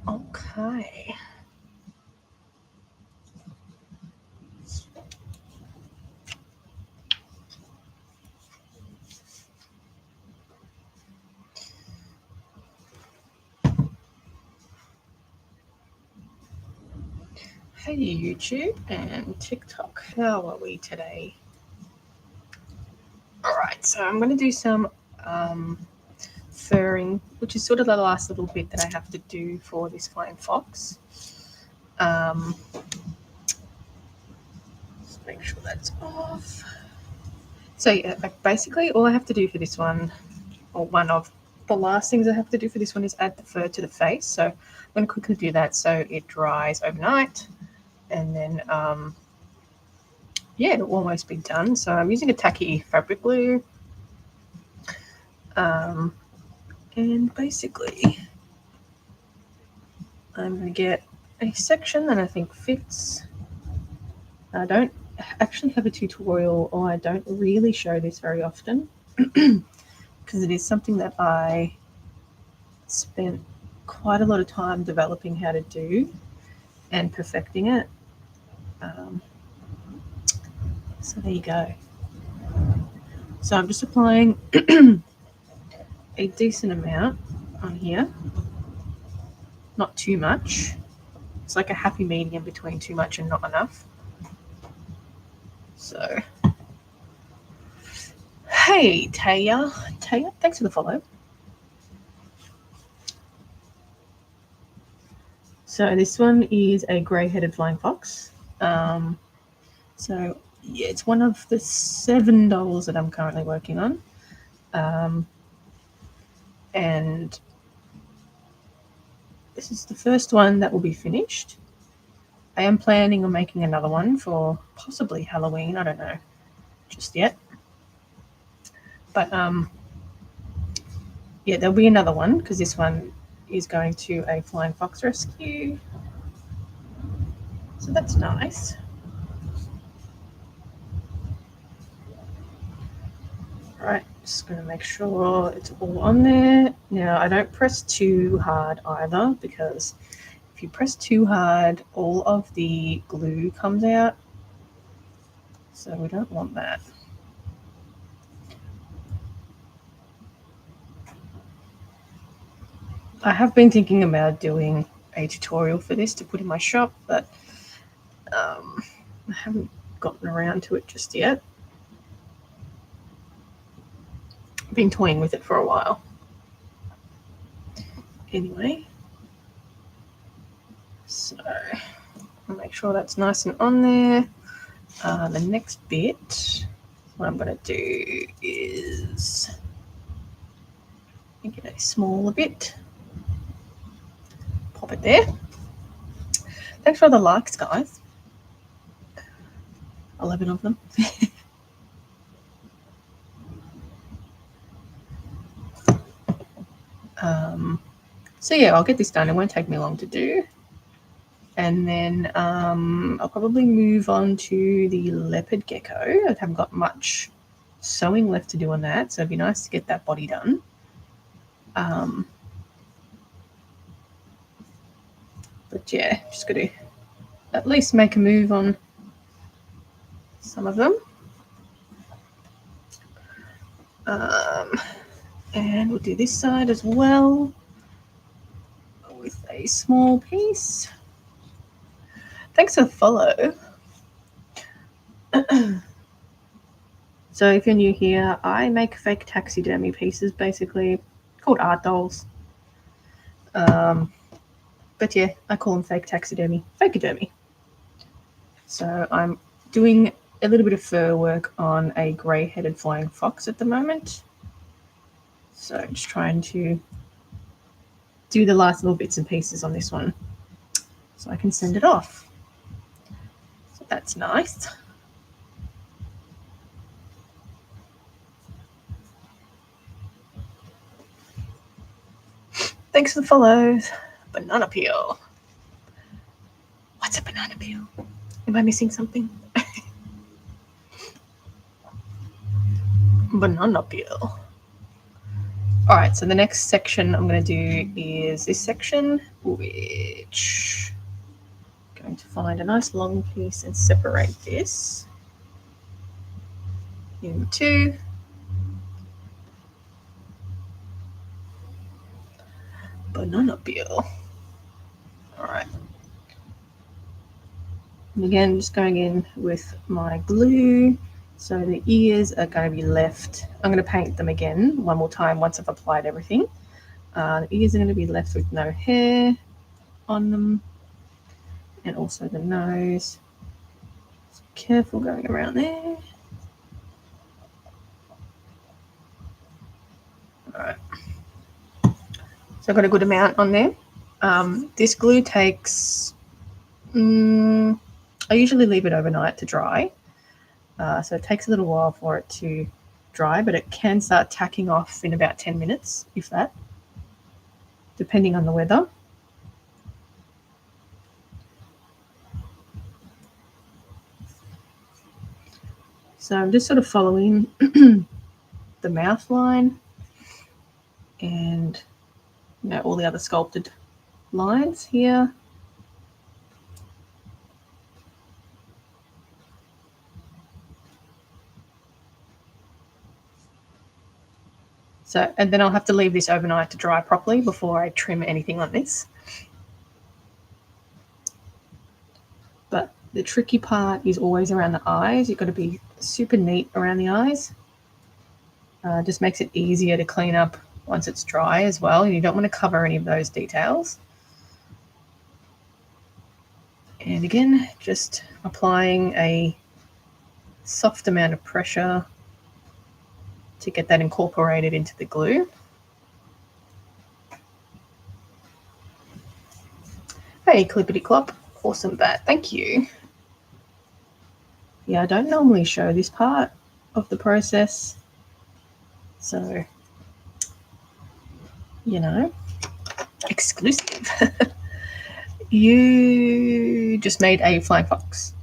Okay. Hey YouTube and TikTok, how are we today? Alright, so I'm going to do some furring, which is sort of the last little bit that I have to do for this flying fox. Just make sure that's off. So yeah, basically all I have to do for this one, or one of the last things I have to do for this one, is add the fur to the face. So I'm going to quickly do that so it dries overnight, and then yeah, it'll almost be done. So I'm using a tacky fabric glue, and basically I'm going to get a section that I think fits. I don't actually have a tutorial, or I don't really show this very often because it is something that I spent quite a lot of time developing how to do and perfecting it. So there you go. So I'm just applying a decent amount on here, not too much. It's like a happy medium between too much and not enough. So, hey Taya, thanks for the follow. So this one is a grey-headed flying fox. So yeah, it's one of the 7 dolls that I'm currently working on, and this is the first one that will be finished. I am planning on making another one for possibly Halloween. I don't know just yet, but yeah, there'll be another one because this one is going to a flying fox rescue. So that's nice. Right, just going to make sure it's all on there. Now, I don't press too hard either, because if you press too hard, all of the glue comes out. So we don't want that. I have been thinking about doing a tutorial for this to put in my shop, but I haven't gotten around to it just yet. I've been toying with it for a while. Anyway, so I'll make sure that's nice and on there. The next bit, what I'm going to do is make it a smaller bit. Pop it there. Thanks for the likes, guys. 11 of them. So yeah, I'll get this done. It won't take me long to do. And then I'll probably move on to the leopard gecko. I haven't got much sewing left to do on that, so it'd be nice to get that body done. But yeah, just got to at least make a move on some of them. And we'll do this side as well with a small piece. Thanks for the follow. So if you're new here, I make fake taxidermy pieces, basically, called art dolls. But yeah, I call them fake taxidermy, fakeodermy. So I'm doing a little bit of fur work on a grey-headed flying fox at the moment. So just trying to do the last little bits and pieces on this one so I can send it off. So that's nice. Thanks for the follows. Banana peel. What's a banana peel? Am I missing something? Banana peel. All right, so the next section I'm going to do is this section, which I'm going to find a nice long piece and separate this into banana peel. All right. And again, just going in with my glue. So the ears are going to be left. I'm going to paint them again one more time once I've applied everything. The ears are going to be left with no hair on them, and also the nose. So careful going around there. All right. So I've got a good amount on there. This glue takes, I usually leave it overnight to dry. So it takes a little while for it to dry, but it can start tacking off in about 10 minutes, if that, depending on the weather. So I'm just sort of following the mouth line and all the other sculpted lines here. So, and then I'll have to leave this overnight to dry properly before I trim anything like this. But the tricky part is always around the eyes. You've got to be super neat around the eyes. Just makes it easier to clean up once it's dry as well. You don't want to cover any of those details. And again, just applying a soft amount of pressure to get that incorporated into the glue. Hey, Clippity Clop. Awesome bat. Thank you. Yeah, I don't normally show this part of the process. So, exclusive. You just made a flying fox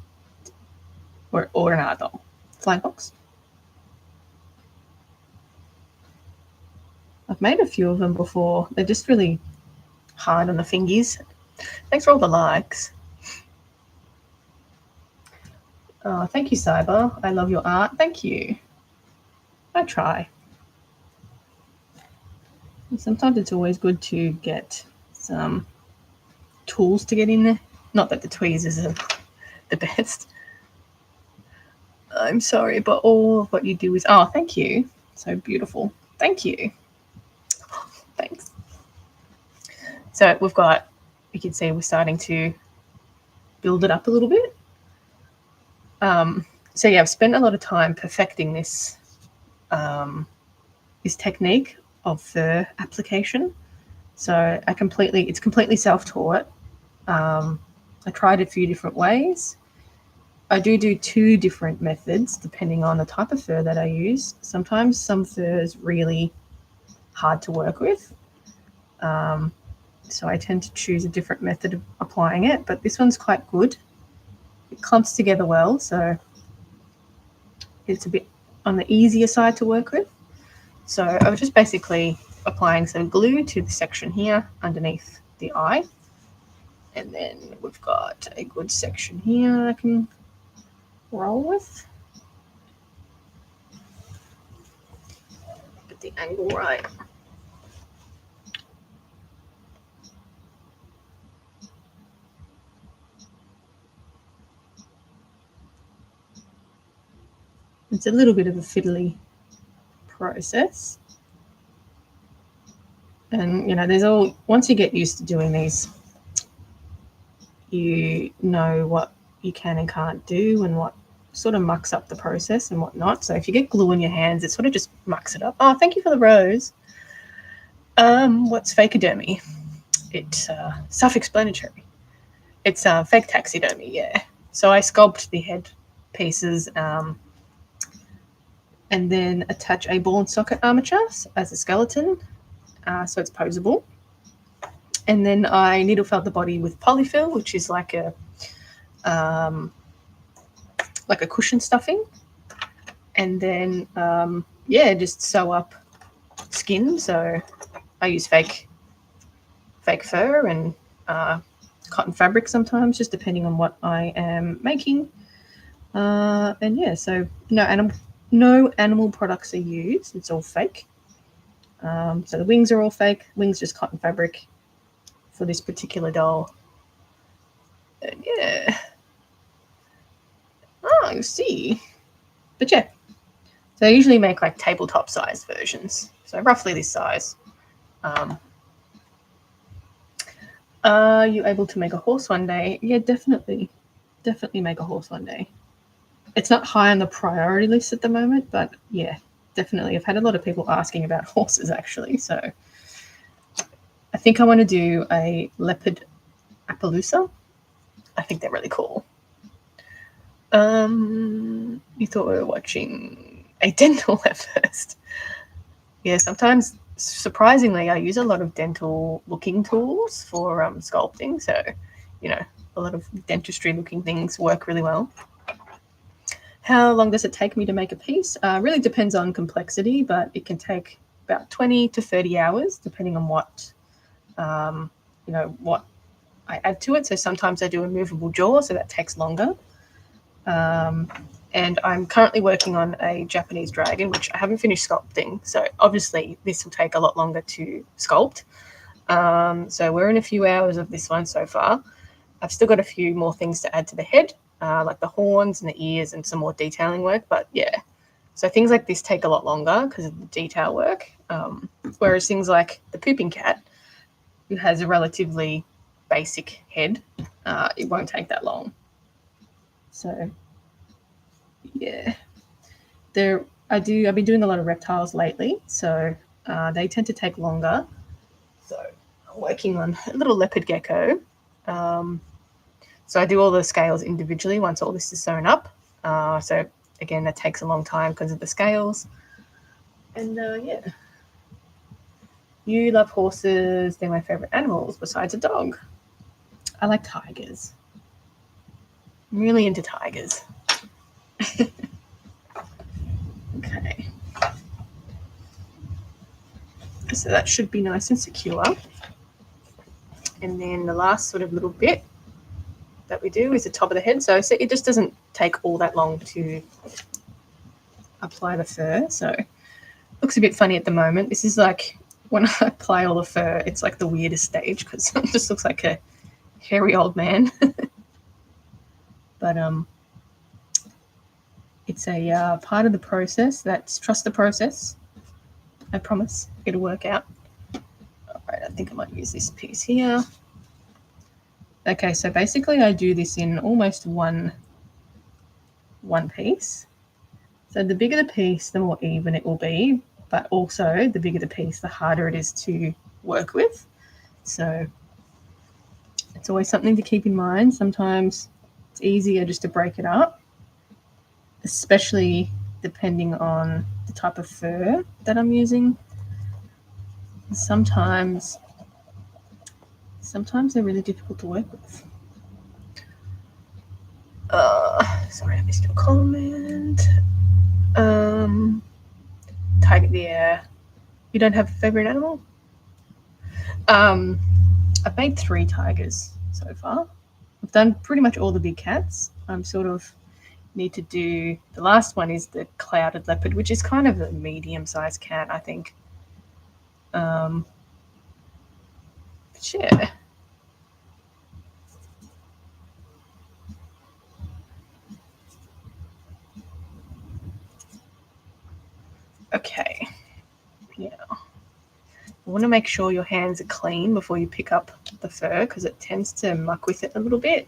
or an art doll. Flying fox. I've made a few of them before. They're just really hard on the fingies. Thanks for all the likes. Oh, thank you, Cyber. I love your art. Thank you. I try. Sometimes it's always good to get some tools to get in there. Not that the tweezers are the best. I'm sorry, but all of what you do is... Oh, thank you. So beautiful. Thank you. Thanks. So we've got... You can see we're starting to build it up a little bit. So yeah, I've spent a lot of time perfecting this this technique of fur application. So it's completely self-taught. I tried a few different ways. I do 2 different methods depending on the type of fur that I use. Sometimes some fur is really hard to work with. So I tend to choose a different method of applying it, but this one's quite good. It clumps together well, so it's a bit on the easier side to work with. So I was just basically applying some glue to the section here underneath the eye. And then we've got a good section here I can roll with. Get the angle right. It's a little bit of a fiddly process. And, once you get used to doing these, you know what you can and can't do and what sort of mucks up the process and whatnot. So if you get glue in your hands, it sort of just mucks it up. Oh, thank you for the rose. What's fakodermy? It's self-explanatory. It's fake taxidermy, yeah. So I sculpt the head pieces and then attach a ball and socket armature as a skeleton, so it's posable. And then I needle felt the body with polyfill, which is like a cushion stuffing. And then, just sew up skin, so I use fake fur and cotton fabric sometimes, just depending on what I am making. And yeah, so no animal products are used. It's all fake. So the wings are all fake. Wings just cotton fabric for this particular doll. And yeah. Oh, you see. But yeah. So I usually make like tabletop size versions. So roughly this size. Are you able to make a horse one day? Yeah, definitely. Definitely make a horse one day. It's not high on the priority list at the moment, but yeah, definitely. I've had a lot of people asking about horses actually. So I think I want to do a leopard Appaloosa. I think they're really cool. You thought we were watching a dental at first. Yeah, sometimes, surprisingly, I use a lot of dental looking tools for sculpting. So, a lot of dentistry looking things work really well. How long does it take me to make a piece? Really depends on complexity, but it can take about 20 to 30 hours, depending on what I add to it. So sometimes I do a movable jaw, so that takes longer. And I'm currently working on a Japanese dragon, which I haven't finished sculpting. So obviously this will take a lot longer to sculpt. So we're in a few hours of this one so far. I've still got a few more things to add to the head, like the horns and the ears and some more detailing work. But yeah, so things like this take a lot longer because of the detail work. Whereas things like the pooping cat, who has a relatively basic head, it won't take that long. So yeah, I've been doing a lot of reptiles lately, so they tend to take longer. So I'm working on a little leopard gecko. So I do all the scales individually once all this is sewn up. So again, that takes a long time because of the scales. And yeah, you love horses. They're my favorite animals besides a dog. I like tigers. I'm really into tigers. Okay. So that should be nice and secure. And then the last sort of little bit that we do is the top of the head. So it just doesn't take all that long to apply the fur. So it looks a bit funny at the moment. This is like when I apply all the fur, it's like the weirdest stage because it just looks like a hairy old man. But it's a part of the process. Trust the process. I promise it'll work out. All right, I think I might use this piece here. Okay, so basically I do this in almost one piece. So the bigger the piece, the more even it will be, but also the bigger the piece, the harder it is to work with. So it's always something to keep in mind. Sometimes it's easier just to break it up, especially depending on the type of fur that I'm using. Sometimes they're really difficult to work with. Sorry, I missed your comment. Tiger, yeah. You don't have a favorite animal? I've made 3 tigers so far. I've done pretty much all the big cats. I'm sort of need to do, the last one is the clouded leopard, which is kind of a medium-sized cat, I think. But yeah. Okay. Yeah. You want to make sure your hands are clean before you pick up the fur because it tends to muck with it a little bit.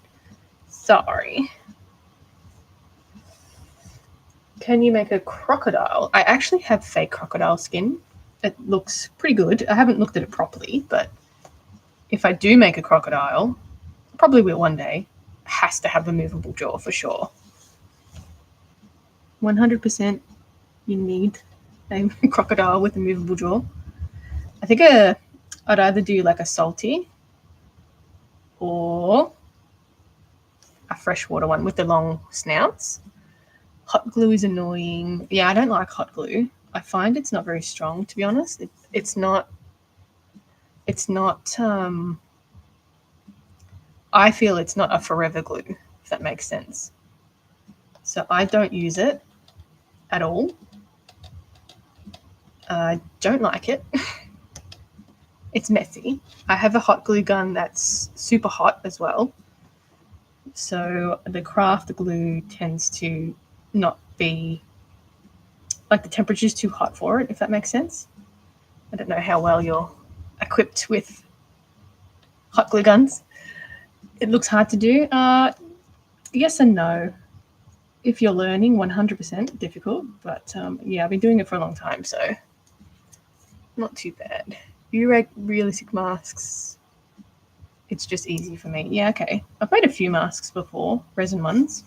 Sorry. Can you make a crocodile? I actually have fake crocodile skin. It looks pretty good. I haven't looked at it properly, but if I do make a crocodile, I probably will one day, it has to have a movable jaw for sure. 100% you need a crocodile with a movable jaw. I think I'd either do like a salty or a freshwater one with the long snouts. Hot glue is annoying. Yeah, I don't like hot glue. I find it's not very strong, to be honest. It's not, I feel it's not a forever glue, if that makes sense. So I don't use it at all. I don't like it. It's messy. I have a hot glue gun that's super hot as well. So the craft glue tends to not be, like, the temperature's too hot for it, if that makes sense. I don't know how well you're equipped with hot glue guns. It looks hard to do. Yes and no. If you're learning, 100% difficult. But yeah, I've been doing it for a long time, so not too bad. Realistic masks. It's just easy for me. Yeah, okay. I've made a few masks before, resin ones.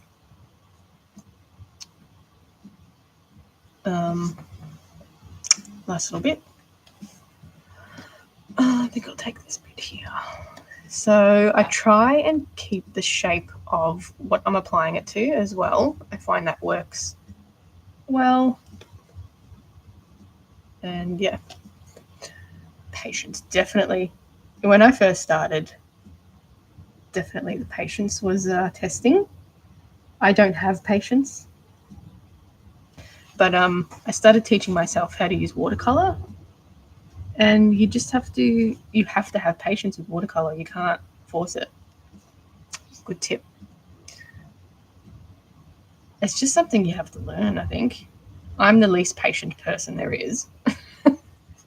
Last little bit. I think I'll take this bit here. So I try and keep the shape of what I'm applying it to as well. I find that works well. And yeah, patience, definitely. When I first started, definitely the patience was testing. I don't have patience. But I started teaching myself how to use watercolor. And you have to have patience with watercolor. You can't force it. Good tip. It's just something you have to learn, I think. I'm the least patient person there is.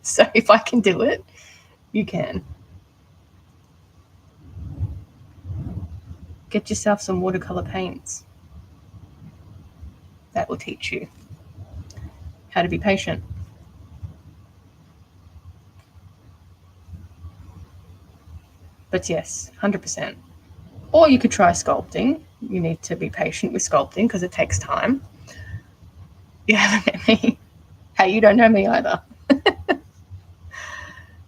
So if I can do it, you can. Get yourself some watercolor paints. That will teach you how to be patient. But yes, 100%. Or you could try sculpting. You need to be patient with sculpting because it takes time. You haven't met me. Hey, you don't know me either.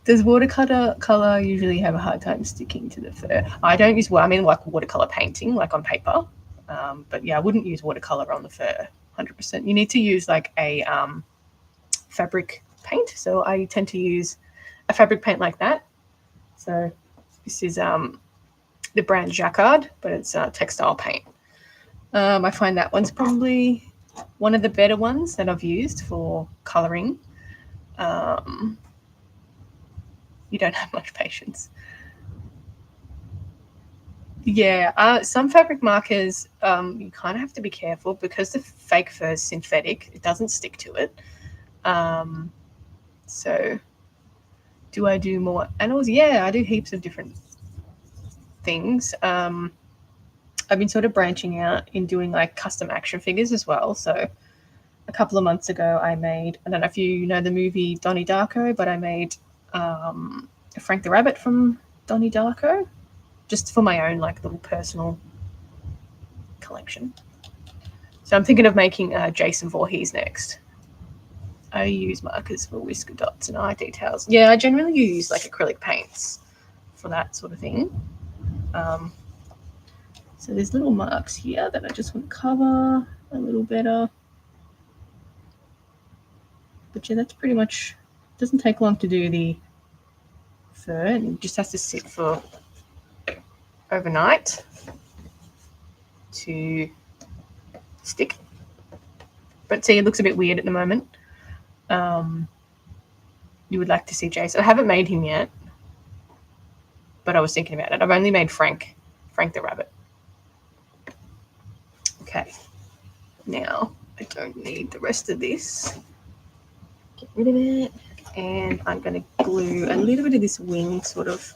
Does watercolor usually have a hard time sticking to the fur? I don't use, like watercolor painting, like on paper. But yeah, I wouldn't use watercolor on the fur, 100%. You need to use like a fabric paint. So I tend to use a fabric paint like that. So this is the brand Leopard, but it's textile paint. I find that one's probably one of the better ones that I've used for colouring. You don't have much patience. Yeah, some fabric markers, you kind of have to be careful because the fake fur is synthetic. It doesn't stick to it. So do I do more animals? Yeah, I do heaps of different things. I've been sort of branching out in doing like custom action figures as well. So a couple of months ago, I don't know if you know the movie Donnie Darko, but I made Frank the Rabbit from Donnie Darko, just for my own like little personal collection. So I'm thinking of making Jason Voorhees next. I use markers for whisker dots and eye details. Yeah, I generally use like acrylic paints for that sort of thing. So there's little marks here that I just want to cover a little better. But yeah, that's pretty much, doesn't take long to do the fur, and it just has to sit for overnight to stick. But see, it looks a bit weird at the moment. You would like to see Jason. I haven't made him yet, but I was thinking about it. I've only made Frank the Rabbit. Okay, now I don't need the rest of this. Get rid of it. And I'm going to glue a little bit of this wing, sort of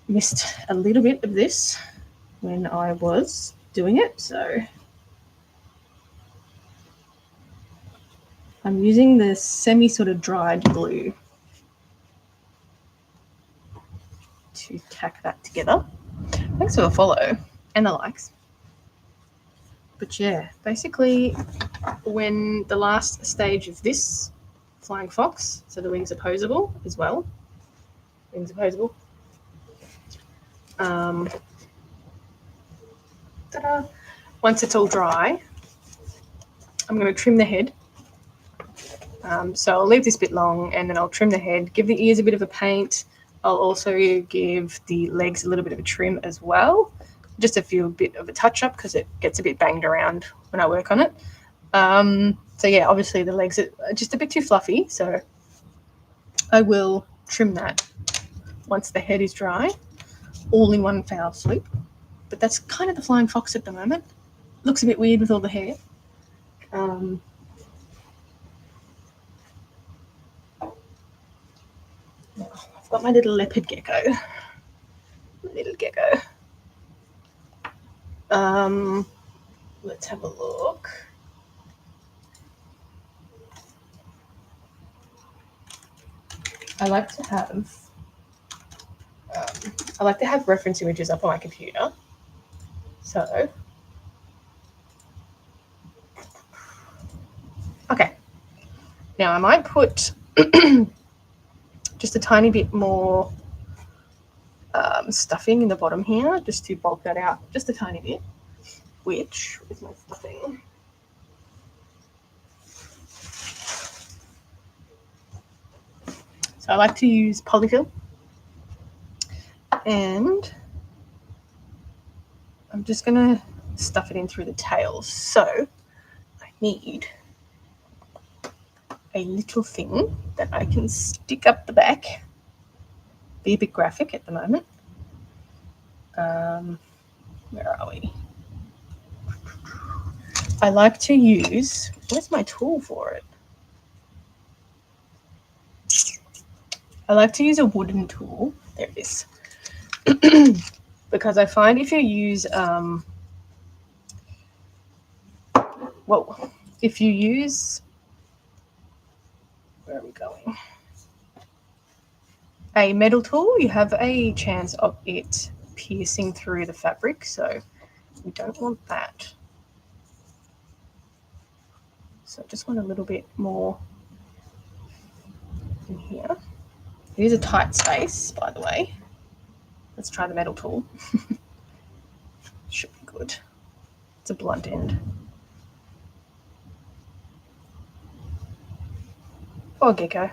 missed a little bit of this when I was doing it. So I'm using the semi sort of dried glue to tack that together. Thanks for the follow and the likes. But yeah, basically when the last stage of this flying fox, so the wings are posable as well. Wings are posable. Ta-da. Once it's all dry, I'm going to trim the head So I'll leave this bit long and then I'll trim the head, give the ears a bit of a paint. I'll also give the legs a little bit of a trim as well, just a bit of a touch up because it gets a bit banged around when I work on it. So yeah, obviously the legs are just a bit too fluffy, so I will trim that once the head is dry, all in one foul swoop. But that's kind of the flying fox at the moment. Looks a bit weird with all the hair. I've got my little leopard gecko. Let's have a look. I like to have reference images up on my computer. So, okay. Now I might put just a tiny bit more stuffing in the bottom here, just to bulk that out just a tiny bit. Which is my stuffing. So I like to use polyfill, and I'm just gonna stuff it in through the tails. So I need a little thing that I can stick up the back. Be a bit graphic at the moment. Where are we? I like to use, where's my tool for it? I like to use a wooden tool. There it is. Because I find if you use, where are we going? A metal tool, you have a chance of it piercing through the fabric, so we don't want that. So I just want a little bit more in here. It is a tight space, by the way. Let's try the metal tool. Should be good. It's a blunt end. Oh, gecko.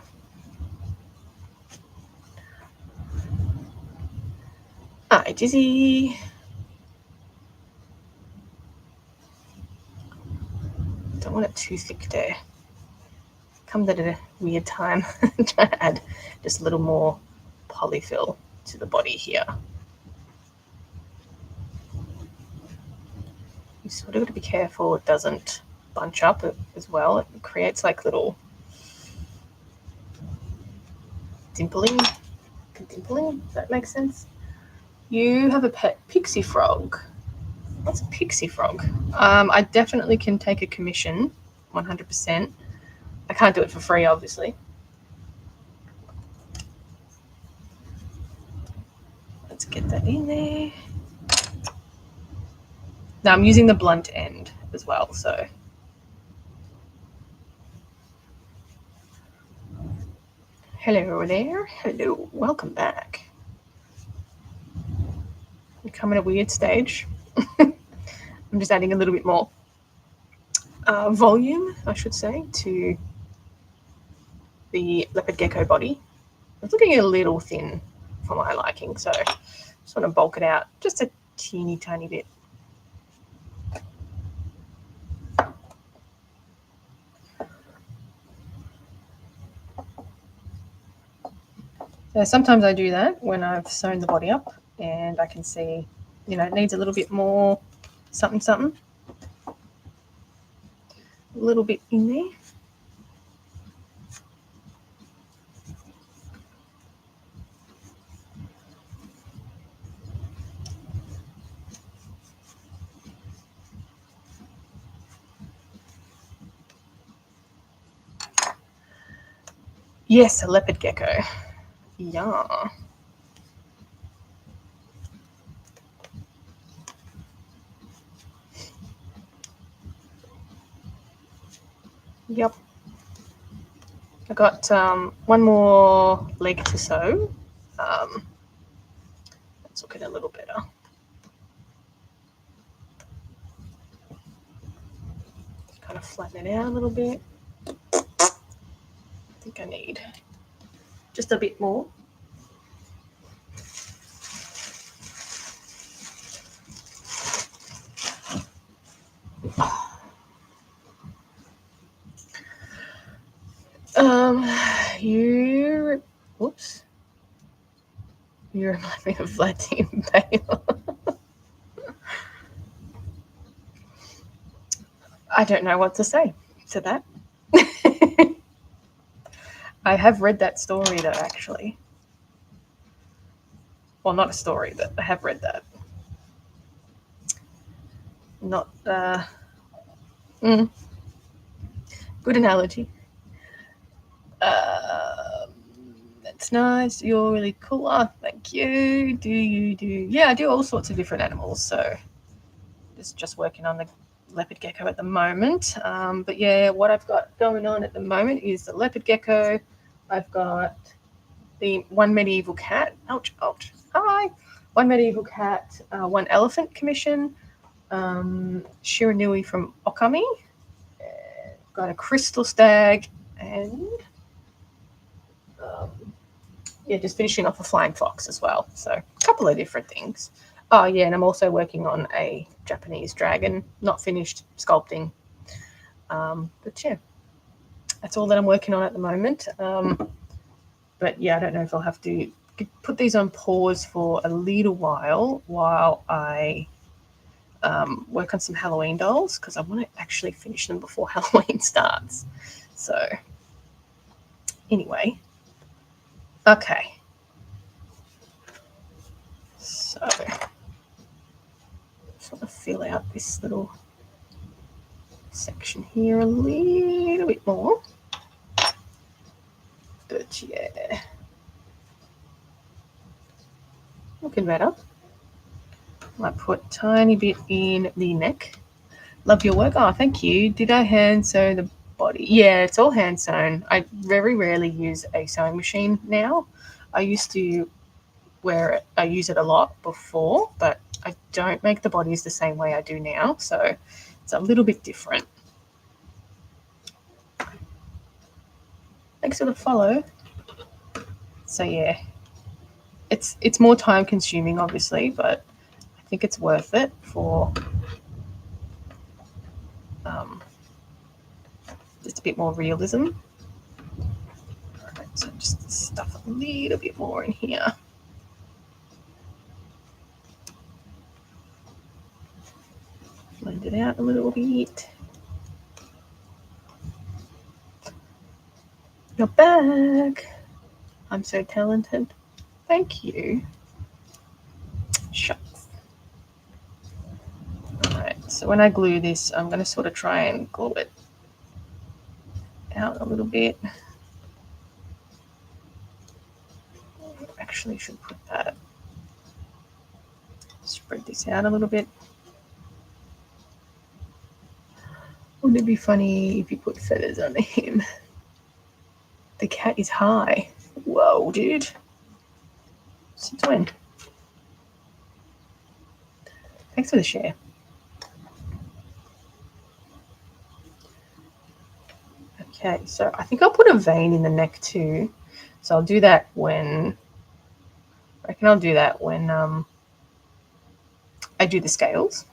Hi, Dizzy. Don't want it too thick there. Comes at a weird time. Try to add just a little more polyfill to the body here. You sort of got to be careful it doesn't bunch up as well. It creates like little dimpling. If that makes sense. You have a pet pixie frog. What's a pixie frog? I definitely can take a commission, 100%. I can't do it for free, obviously. Let's get that in there. Now I'm using the blunt end as well, so. Hello there. Hello. Welcome back. We come at a weird stage. I'm just adding a little bit more volume, I should say, to the leopard gecko body. It's looking a little thin for my liking, so just want to bulk it out just a teeny tiny bit. So sometimes I do that when I've sewn the body up and I can see, it needs a little bit more something. A little bit in there. Yes, a leopard gecko. Yeah. Yep. I got one more leg to sew. Let's look at it a little better. Just kind of flatten it out a little bit. think I need just a bit more. You remind me of Vladimir Bale. I don't know what to say to that. I have read that story though, actually. Well, not a story, but I have read that. Not good analogy. That's nice. You're really cool. Oh, thank you. Do you do? Yeah, I do all sorts of different animals. So just working on the leopard gecko at the moment. But yeah, what I've got going on at the moment is the leopard gecko. I've got the one medieval cat. Ouch, ouch. Hi. One medieval cat, one elephant commission, Shiranui from Okami, got a crystal stag, and just finishing off a flying fox as well. So a couple of different things. Oh yeah, and I'm also working on a Japanese dragon, not finished sculpting. But yeah, that's all that I'm working on at the moment. But yeah, I don't know if I'll have to put these on pause for a little while I work on some Halloween dolls, because I want to actually finish them before Halloween starts. So anyway, okay. So just want to fill out this little section here a little bit more. But yeah, looking better. I put a tiny bit in the neck. Love your work. Oh, thank you. Did I hand sew the body? Yeah, it's all hand sewn. I very rarely use a sewing machine now. I used to I use it a lot before, but I don't make the bodies the same way I do now. So it's a little bit different. Thanks for the follow. So yeah, it's more time consuming, obviously, but I think it's worth it for just a bit more realism. All right, so just stuff a little bit more in here. Blend it out a little bit. You're back. I'm so talented. Thank you. Shucks. Alright, so when I glue this, I'm going to sort of try and glue it out a little bit. Actually, should put that. Spread this out a little bit. Wouldn't it be funny if you put feathers on him? The cat is high. Whoa, dude. Since when? Thanks for the share. Okay, so I think I'll put a vein in the neck too. So I'll do that when... I reckon I'll do that when I do the scales.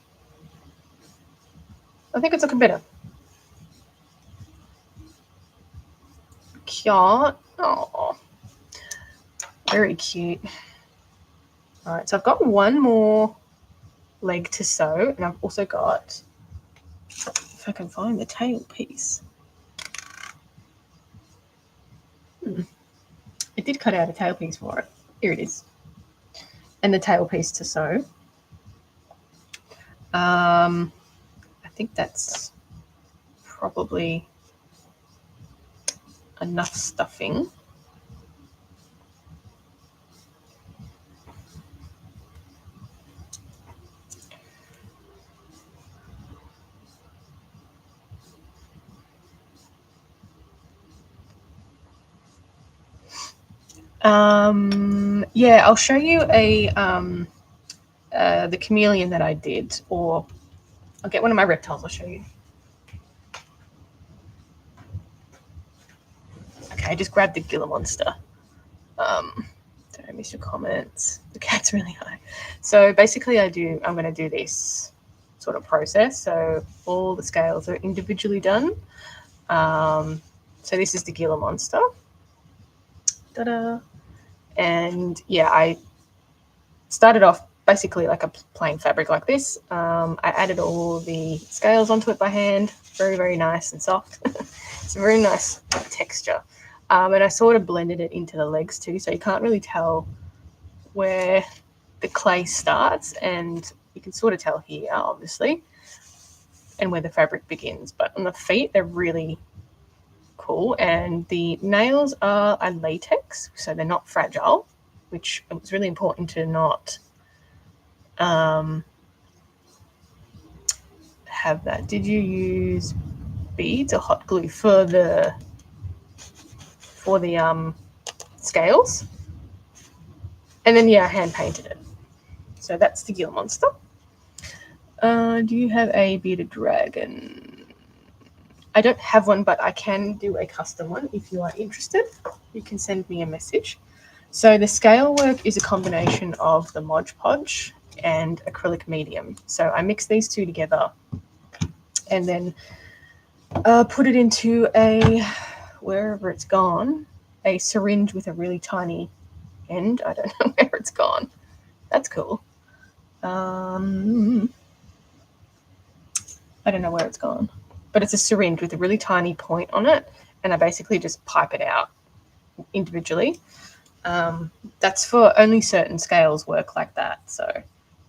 I think it's looking better. Cute. Oh, very cute. All right, so I've got one more leg to sew, and I've also got, if I can find the tail piece. It did cut out a tail piece for it. Here it is. And the tail piece to sew. I think that's probably enough stuffing. Yeah, I'll show you the chameleon that I did, or I'll get one of my reptiles. I'll show you. Okay. Okay, just grab the Gila monster. Sorry, I missed your comments. The cat's really high. So basically I'm going to do this sort of process. So all the scales are individually done. So this is the Gila monster. Ta-da. And yeah, I started off basically like a plain fabric like this. I added all the scales onto it by hand. Very, very nice and soft. It's a very nice texture. And I sort of blended it into the legs too, so you can't really tell where the clay starts, and you can sort of tell here, obviously, and where the fabric begins. But on the feet, they're really cool. And the nails are a latex, so they're not fragile, which it was really important to not have that. Did you use beads or hot glue for the scales? And then yeah, I hand painted it. So that's the Gila monster. Do you have a bearded dragon? I don't have one, but I can do a custom one if you are interested. You can send me a message. So the scale work is a combination of the Mod Podge and acrylic medium. So I mix these two together and then put it into wherever it's gone, a syringe with a really tiny end. I don't know where it's gone. That's cool. I don't know where it's gone, but it's a syringe with a really tiny point on it, and I basically just pipe it out individually. That's for only certain scales work like that, so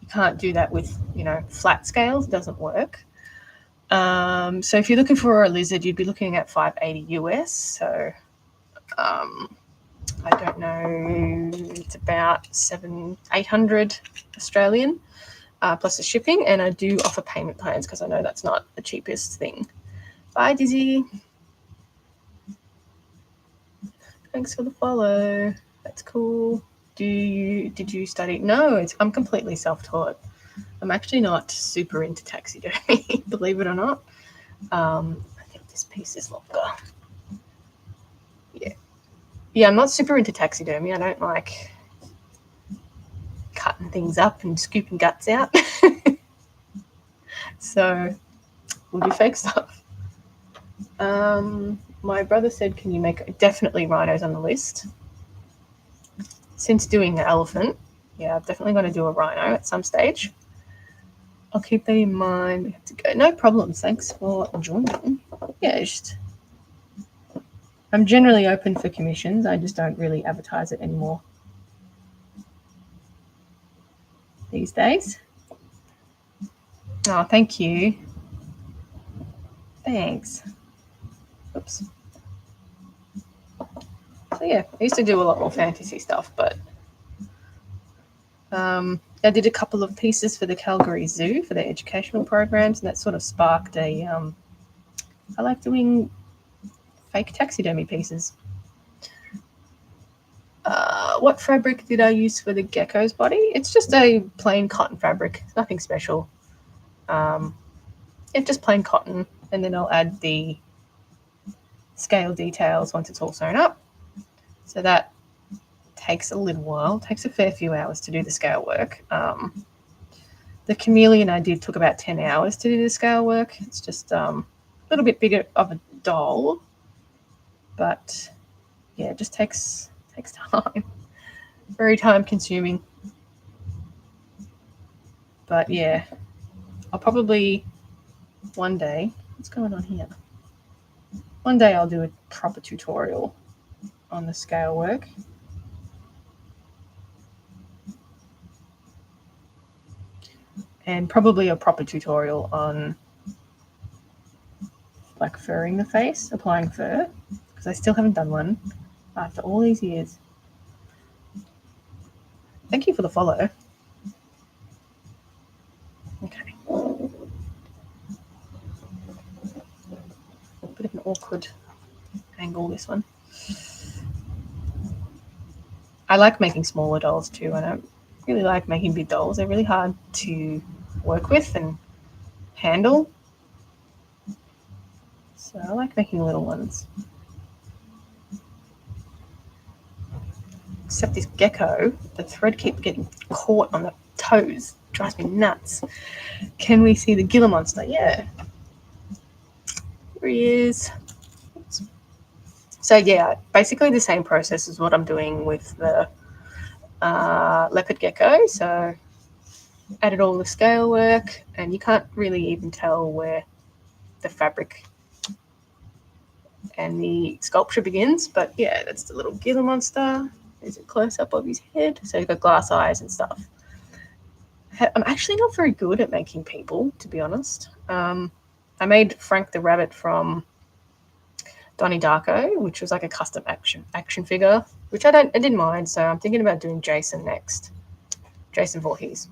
you can't do that with, flat scales. It doesn't work. So if you're looking for a lizard, you'd be looking at $580 US. So I don't know, it's about 800 Australian plus the shipping, and I do offer payment plans because I know that's not the cheapest thing. Bye, Dizzy. Thanks for the follow. That's cool. Did you study? No, I'm completely self-taught. I'm actually not super into taxidermy, believe it or not. I think this piece is longer. Yeah, I'm not super into taxidermy. I don't like cutting things up and scooping guts out. So we'll do fake stuff. My brother said, can you make definitely rhinos on the list? Since doing the elephant, yeah, I'm definitely going to do a rhino at some stage. I'll keep that in mind. We have to go. No problems. Thanks for joining. Yeah, I'm generally open for commissions. I just don't really advertise it anymore these days. Oh, thank you. Thanks. Oops. So yeah, I used to do a lot more fantasy stuff, but I did a couple of pieces for the Calgary Zoo for their educational programs, and that sort of sparked I like doing fake taxidermy pieces. What fabric did I use for the gecko's body? It's just a plain cotton fabric. It's nothing special. It's just plain cotton, and then I'll add the scale details once it's all sewn up. So that takes a little while. It takes a fair few hours to do the scale work. The chameleon I did took about 10 hours to do the scale work. It's just a little bit bigger of a doll, but yeah, it just takes time. Very time consuming. But yeah, I'll probably one day, what's going on here? One day I'll do a proper tutorial on the scale work. And probably a proper tutorial on like furring the face, applying fur, because I still haven't done one after all these years. Thank you for the follow. Okay. A bit of an awkward angle, this one. I like making smaller dolls too. I don't really like making big dolls. They're really hard to work with and handle. So I like making little ones. Except this gecko, the thread keeps getting caught on the toes. It drives me nuts. Can we see the Gila monster? Yeah. Here he is. So yeah, basically the same process as what I'm doing with the leopard gecko. So added all the scale work, and you can't really even tell where the fabric and the sculpture begins. But yeah, that's the little Gila monster. There's a close up of his head. So you've got glass eyes and stuff. I'm actually not very good at making people, to be honest. I made Frank the Rabbit from Donnie Darko, which was like a custom action figure, which I didn't mind. So I'm thinking about doing Jason next, Jason Voorhees.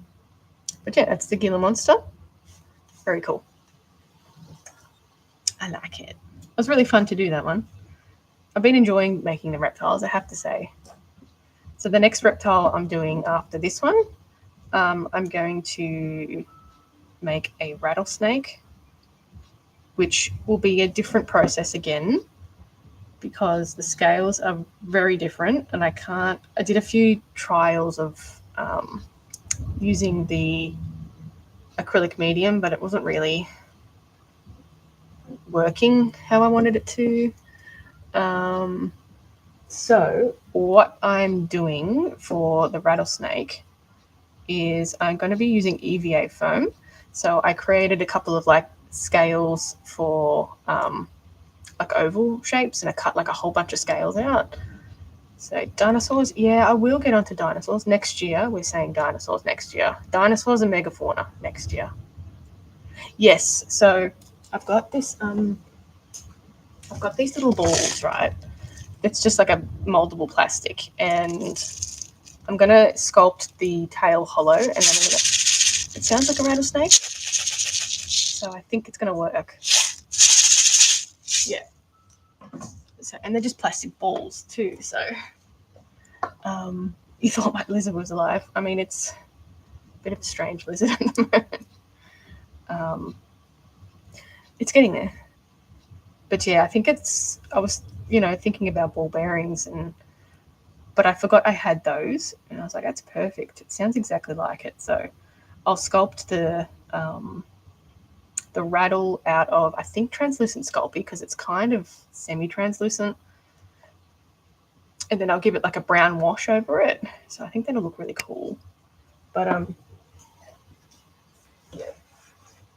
But yeah, that's the Gila monster. Very cool. I like it. It was really fun to do that one. I've been enjoying making the reptiles, I have to say. So the next reptile I'm doing after this one, I'm going to make a rattlesnake, which will be a different process again because the scales are very different, and I did a few trials of using the acrylic medium, but it wasn't really working how I wanted it to. So what I'm doing for the rattlesnake is I'm going to be using EVA foam. So I created a couple of like scales for like oval shapes, and I cut like a whole bunch of scales out. So dinosaurs, yeah, I will get onto dinosaurs next year. We're saying dinosaurs next year. Dinosaurs and megafauna next year. Yes, so I've got this I've got these little balls, right? It's just like a moldable plastic, and I'm gonna sculpt the tail hollow, and then it sounds like a rattlesnake, so I think it's gonna work. Yeah. So, and they're just plastic balls too, so you thought my lizard was alive. I mean, it's a bit of a strange lizard at the moment. It's getting there. But yeah, I think I was, thinking about ball bearings, but I forgot I had those, and I was like, that's perfect. It sounds exactly like it. So I'll sculpt the rattle out of, I think, translucent Sculpey, because it's kind of semi-translucent. And then I'll give it like a brown wash over it. So I think that'll look really cool. But yeah.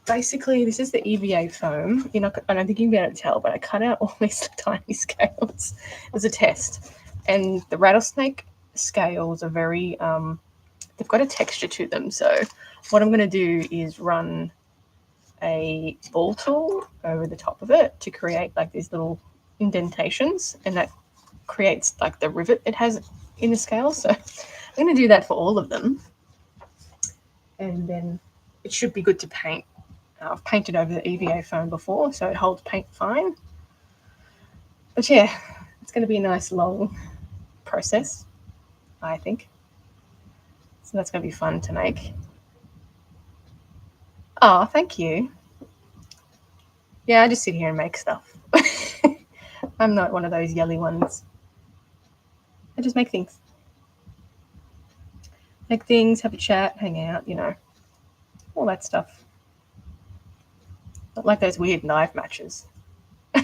Basically, this is the EVA foam. I don't think you'll be able to tell, but I cut out all these tiny scales as a test. And the rattlesnake scales are very, they've got a texture to them. So what I'm going to do is run a ball tool over the top of it to create like these little indentations, and that creates like the rivet it has in the scale. So I'm going to do that for all of them. And then it should be good to paint. I've painted over the EVA foam before, so it holds paint fine. But yeah, it's going to be a nice long process, I think. So that's going to be fun to make. Oh, thank you. Yeah, I just sit here and make stuff. I'm not one of those yelly ones. I just make things. Make things, have a chat, hang out, all that stuff. Not like those weird knife matches. I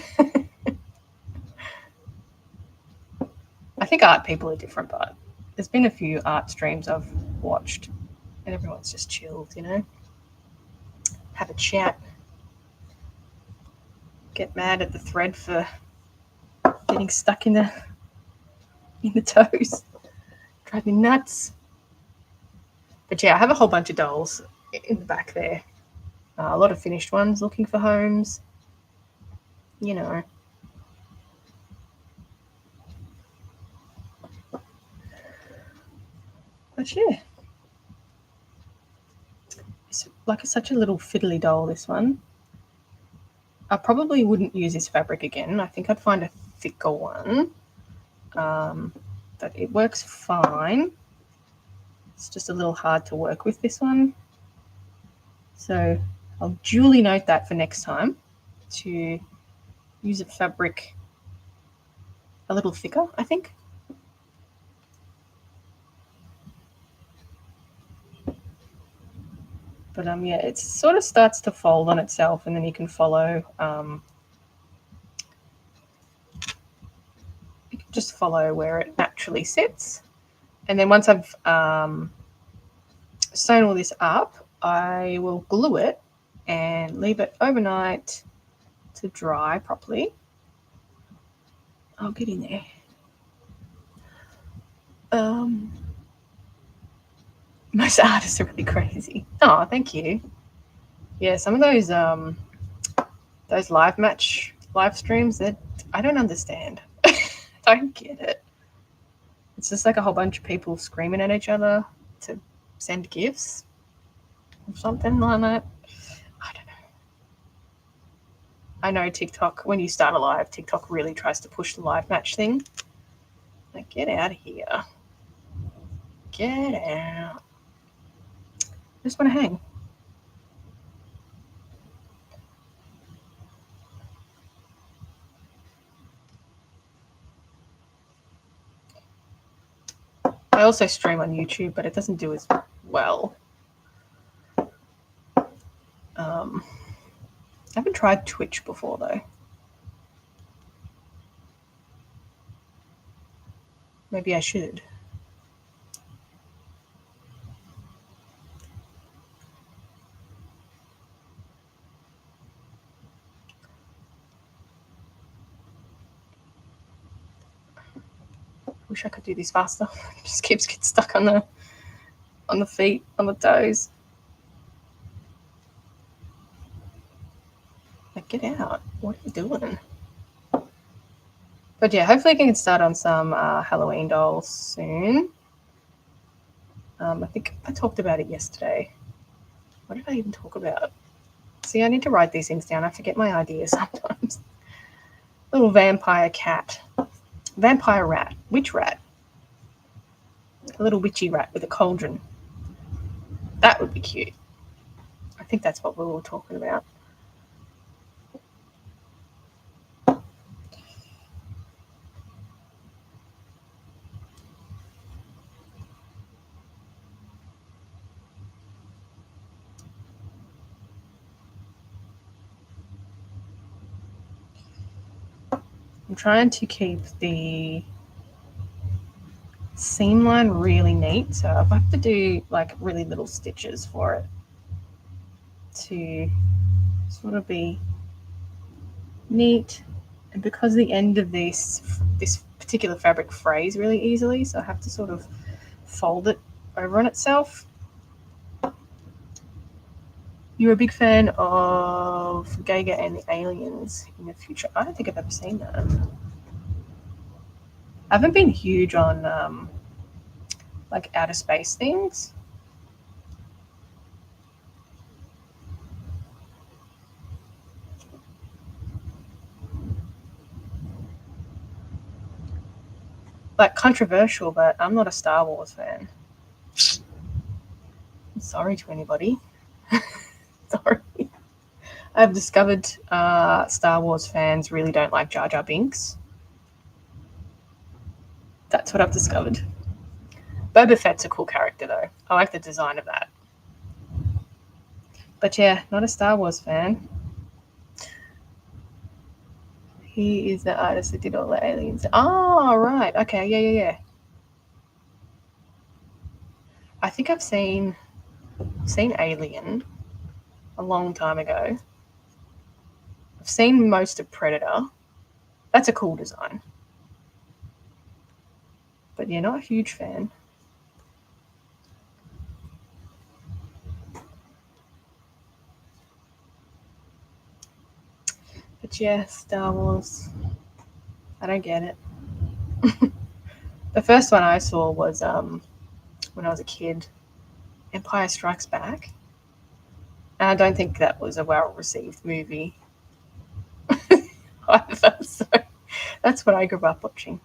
think art people are different, but there's been a few art streams I've watched, and everyone's just chilled, have a chat, get mad at the thread for getting stuck in the toes, drive me nuts. But yeah, I have a whole bunch of dolls in the back there. A lot of finished ones looking for homes. But yeah. It's like such a little fiddly doll, this one. I probably wouldn't use this fabric again. I think I'd find a thicker one. But it works fine. It's just a little hard to work with, this one. So I'll duly note that for next time, to use a fabric a little thicker, I think. But yeah, it sort of starts to fold on itself, and then you can follow. You can just follow where it naturally sits, and then once I've sewn all this up, I will glue it and leave it overnight to dry properly. I'll get in there. Most artists are really crazy. Oh, thank you. Yeah, some of those live streams that I don't understand. I don't get it. It's just like a whole bunch of people screaming at each other to send gifts or something like that. I don't know. I know TikTok, when you start a live, TikTok really tries to push the live match thing. Like, get out of here. Get out. I just want to hang. I also stream on YouTube, but it doesn't do as well. I haven't tried Twitch before, though. Maybe I should. Wish I could do this faster. It just keeps getting stuck on the feet, on the toes. Like, get out. What are you doing? But yeah, hopefully I can start on some Halloween dolls soon. I think I talked about it yesterday. What did I even talk about? See, I need to write these things down. I forget my ideas sometimes. Little vampire cat. Vampire rat. Witch rat. A little witchy rat with a cauldron. That would be cute. I think that's what we were talking about. I'm trying to keep the seam line really neat, so I have to do like really little stitches for it to sort of be neat. And because the end of this particular fabric frays really easily, so I have to sort of fold it over on itself. You're a big fan of Gaga and the Aliens in the future? I don't think I've ever seen that. I haven't been huge on like outer space things. Like, controversial, but I'm not a Star Wars fan. I'm sorry to anybody. Sorry. I've discovered Star Wars fans really don't like Jar Jar Binks. That's what I've discovered. Boba Fett's a cool character, though. I like the design of that. But yeah, not a Star Wars fan. He is the artist that did all the aliens. Oh, right. Okay, yeah. I think I've seen Alien a long time ago. I've seen most of Predator. That's a cool design. But yeah, not a huge fan. But yeah, Star Wars. I don't get it. The first one I saw was when I was a kid, Empire Strikes Back. And I don't think that was a well-received movie either. So that's what I grew up watching.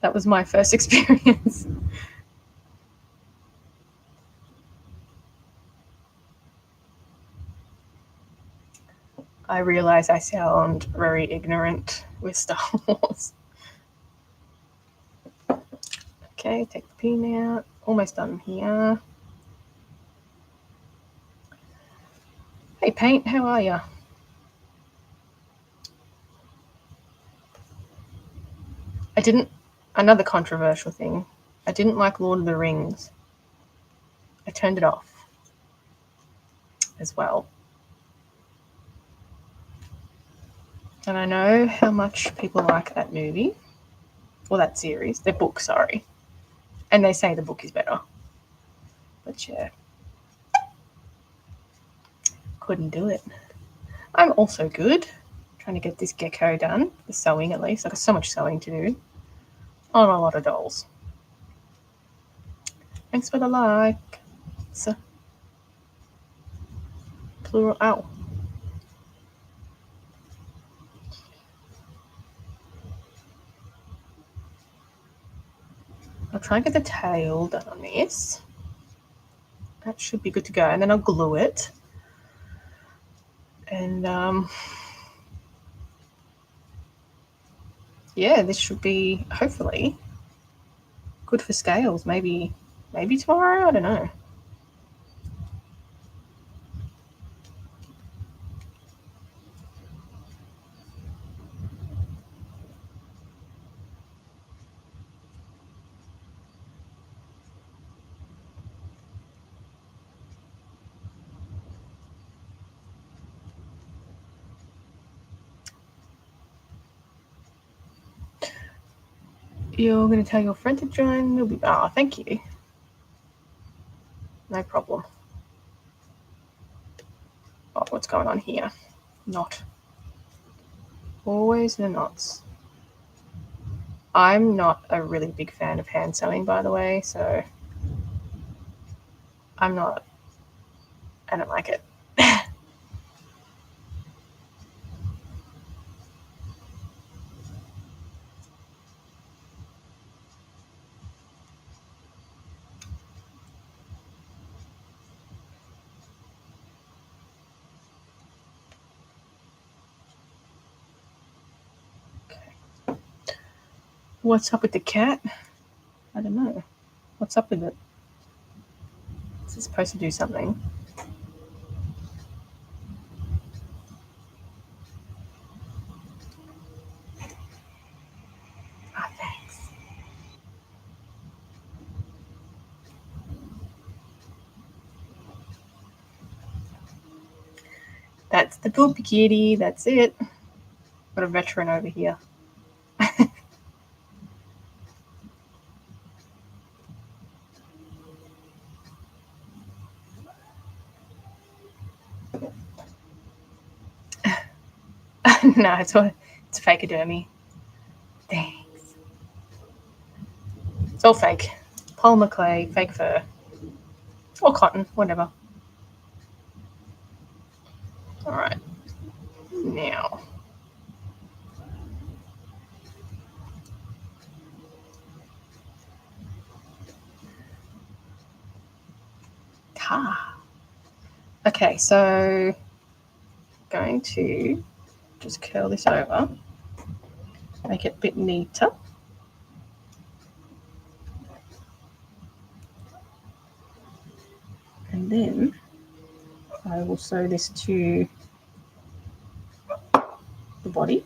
That was my first experience. I realize I sound very ignorant with Star Wars. Okay, take the pin out. Almost done here. Hey, Paint, how are ya? Another controversial thing, I didn't like Lord of the Rings. I turned it off as well. And I know how much people like that movie, or that series, their book, sorry. And they say the book is better. But yeah, couldn't do it. I'm also good. Trying to get this gecko done, the sewing at least. I've got so much sewing to do on a lot of dolls. Thanks for the like. So, plural. Ow. I'll try and get the tail done on this. That should be good to go. And then I'll glue it. And yeah, this should be hopefully good for scales. Maybe tomorrow. I don't know. You're going to tell your friend to join. It'll be. Oh, thank you. No problem. Oh, what's going on here? Not. Always the knots. I'm not a really big fan of hand sewing, by the way, so I don't like it. Okay. What's up with the cat? I don't know. What's up with it? Is it supposed to do something? Ah, thanks. That's the poopy kitty. That's it. Got a veteran over here. No, it's fakeodermy. Thanks. It's all fake. Polymer clay, fake fur. Or cotton, whatever. Alright. Now. Okay, so going to just curl this over, make it a bit neater. And then I will sew this to the body.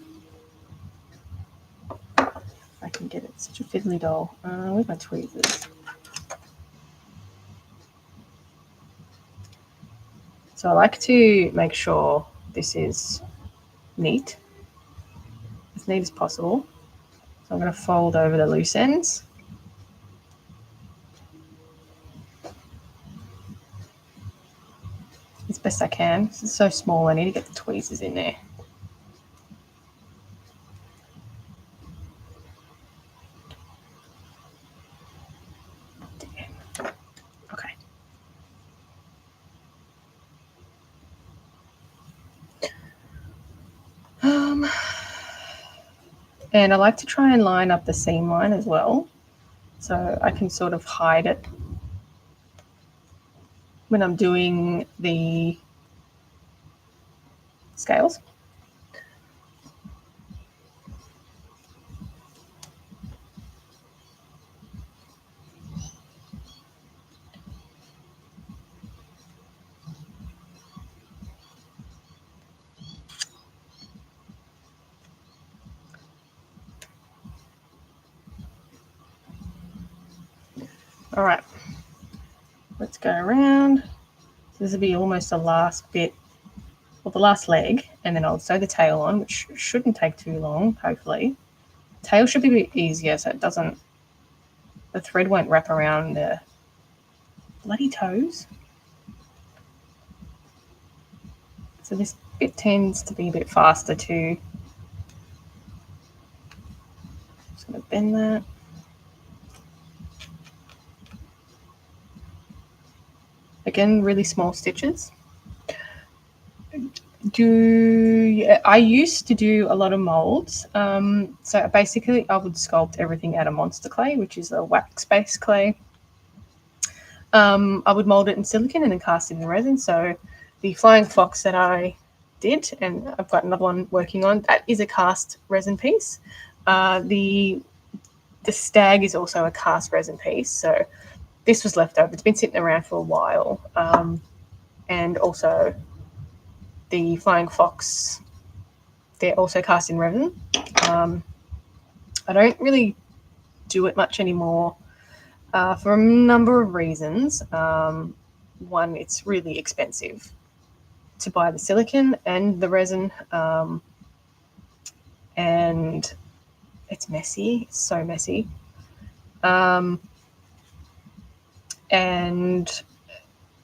If I can get it. Such a fiddly doll. Where's my tweezers? So I like to make sure this is neat, as neat as possible. So I'm going to fold over the loose ends. As best I can. This is so small, I need to get the tweezers in there. Okay. And I like to try and line up the seam line as well, so I can sort of hide it when I'm doing the scales. All right, let's go around. So this will be almost the last bit, or the last leg, and then I'll sew the tail on, which shouldn't take too long, hopefully. Tail should be a bit easier so it doesn't, the thread won't wrap around the bloody toes. So this bit tends to be a bit faster too. Just going to bend that. Again, really small stitches. I used to do a lot of molds. So basically I would sculpt everything out of monster clay, which is a wax-based clay. I would mold it in silicone and then cast it in resin. So the flying fox that I did, and I've got another one working on, that is a cast resin piece. The stag is also a cast resin piece. So this was left over. It's been sitting around for a while. And also the flying fox, they're also cast in resin. I don't really do it much anymore for a number of reasons. One, it's really expensive to buy the silicone and the resin, and it's messy. It's so messy. And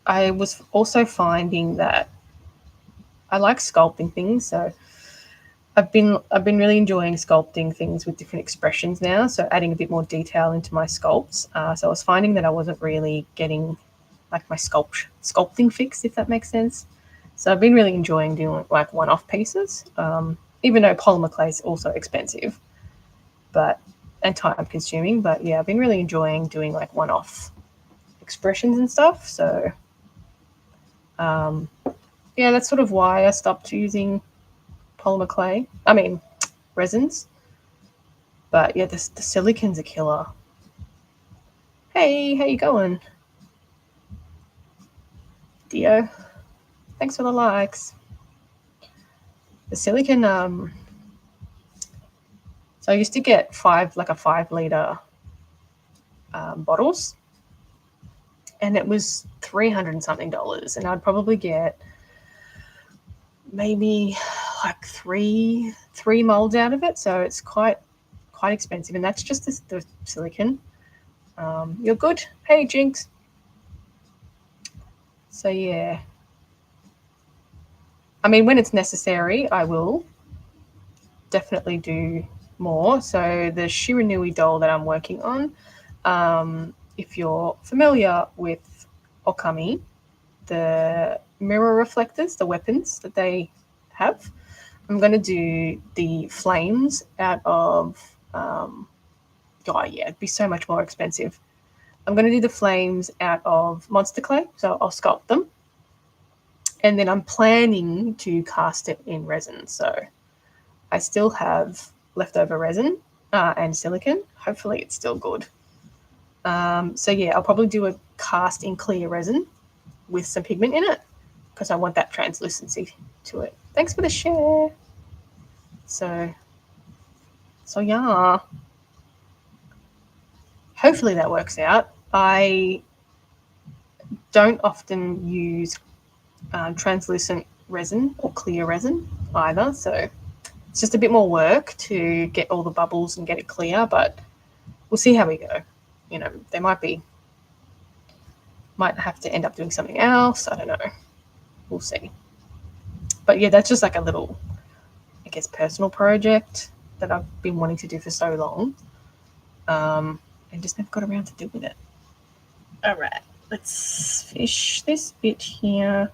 I was also finding that I like sculpting things, so I've been really enjoying sculpting things with different expressions now, so adding a bit more detail into my sculpts. So I was finding that I wasn't really getting like my sculpting fix, if that makes sense. So I've been really enjoying doing like one-off pieces, even though polymer clay is also expensive, and time-consuming. But yeah, I've been really enjoying doing like one-off expressions and stuff. So yeah, that's sort of why I stopped using polymer clay. I mean, resins. But yeah, the silicone's a killer. Hey, how you going? Dio, thanks for the likes. The silicone, so I used to get 5 liter bottles, and it was $300 and something, and I'd probably get maybe like three molds out of it. So it's quite expensive, and that's just the silicone. You're good. Hey, Jinx. So yeah, I mean, when it's necessary, I will definitely do more. So the Shiranui doll that I'm working on, if you're familiar with Okami, the mirror reflectors, the weapons that they have, I'm going to do the flames out of, oh yeah, it'd be so much more expensive. I'm going to do the flames out of monster clay, so I'll sculpt them. And then I'm planning to cast it in resin. So I still have leftover resin and silicone. Hopefully it's still good. So yeah, I'll probably do a cast in clear resin with some pigment in it because I want that translucency to it. Thanks for the share. So yeah. Hopefully that works out. I don't often use translucent resin or clear resin either, so it's just a bit more work to get all the bubbles and get it clear, but we'll see how we go. You know, they might have to end up doing something else. I don't know. We'll see. But yeah, that's just like a little, I guess, personal project that I've been wanting to do for so long, and just never got around to doing it. All right, let's finish this bit here.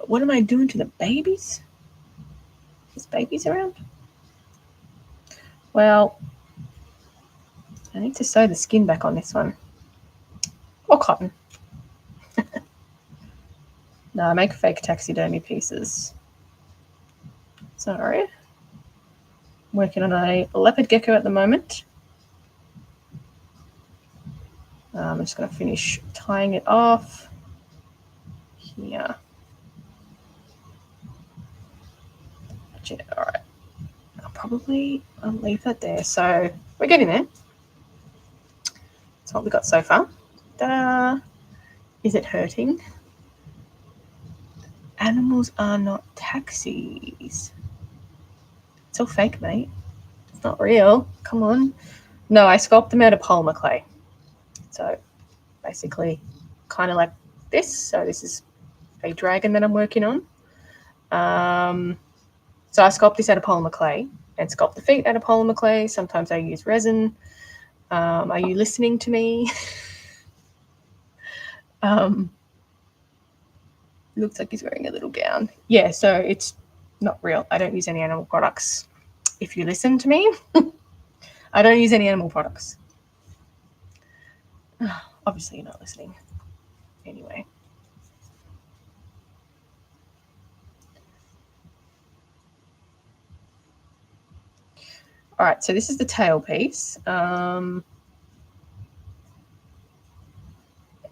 What am I doing to the babies? There's babies around? Well, I need to sew the skin back on this one. Or cotton. No, I make fake taxidermy pieces. Sorry. I'm working on a leopard gecko at the moment. I'm just going to finish tying it off here. All right. I'll leave that there. So we're getting there. That's what we got so far. Ta-da! Is it hurting? Animals are not taxis. It's all fake, mate. It's not real. Come on. No, I sculpted them out of polymer clay. So basically kind of like this. So this is a dragon that I'm working on. So I sculpt this out of polymer clay and sculpt the feet out of polymer clay. Sometimes I use resin. Are you listening to me? Looks like he's wearing a little gown. Yeah, so it's not real. I don't use any animal products. If you listen to me, I don't use any animal products. Obviously, you're not listening. Anyway. All right, so this is the tail piece.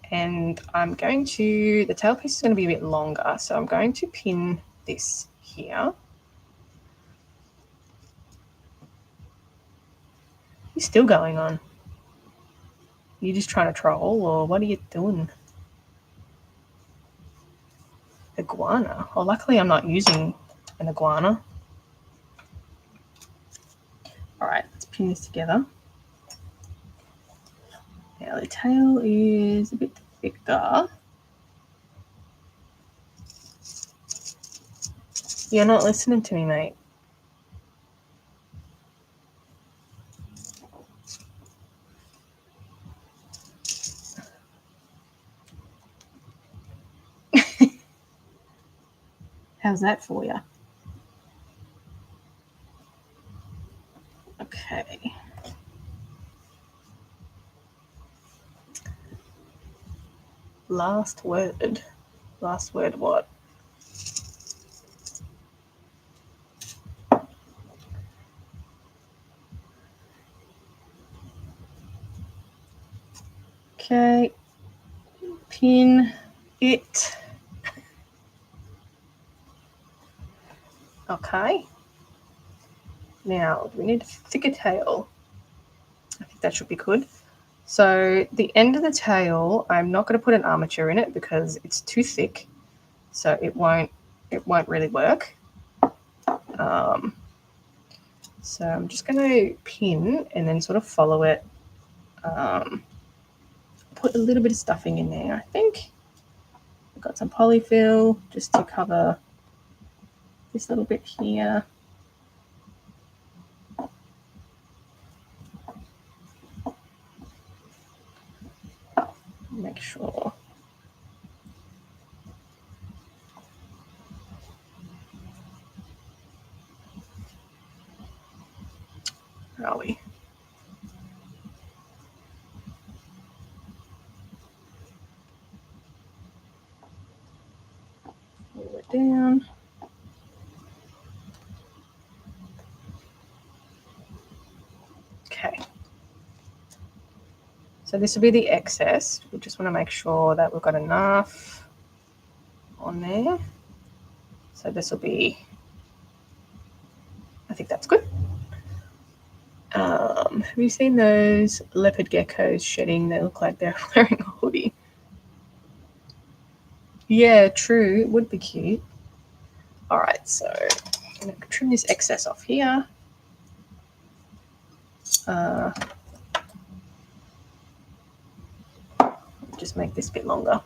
And I'm going to, the tail piece is going to be a bit longer, so I'm going to pin this here. You're still going on. You're just trying to troll, or what are you doing? Iguana. Well, luckily I'm not using an iguana. All right, let's pin this together. Now the tail is a bit thicker. You're not listening to me, mate. How's that for you? Okay. Last word. Last word what? Okay. Pin it. Okay. Now, do we need a thicker tail? I think that should be good. So the end of the tail, I'm not going to put an armature in it because it's too thick. So it won't really work. So I'm just going to pin and then sort of follow it. Put a little bit of stuffing in there, I think. I've got some polyfill just to cover this little bit here. Make sure. Where are we? Pull it down. Okay. So this will be the excess. We just want to make sure that we've got enough on there. So this will be, I think that's good. Have you seen those leopard geckos shedding? They look like they're wearing a hoodie. Yeah, true. It would be cute. All right, so I'm going to trim this excess off here. Just make this a bit longer.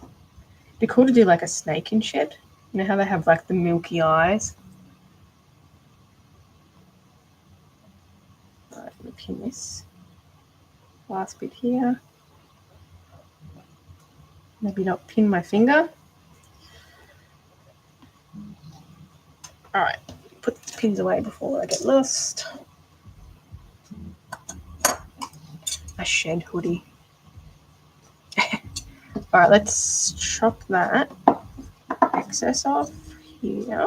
It'd be cool to do like a snake in shed. You know how they have like the milky eyes? All right, let me pin this last bit here. Maybe not pin my finger. All right, put the pins away before I get lost. A shed hoodie. All right, let's chop that excess off here.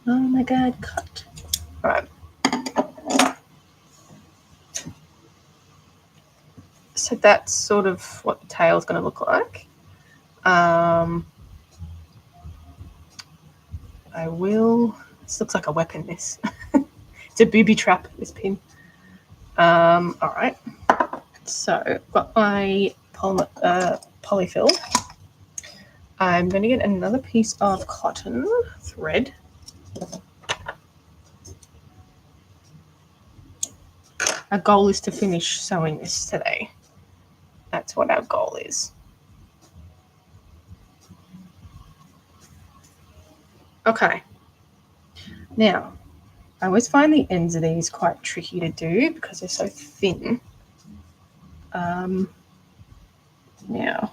Oh my god, cut. All right. So that's sort of what the tail is going to look like. I will. This looks like a weapon. This. It's a booby trap. This pin. All right. So I've got my polyfill. I'm going to get another piece of cotton thread. Our goal is to finish sewing this today. That's what our goal is. Okay. Now, I always find the ends of these quite tricky to do because they're so thin. Now,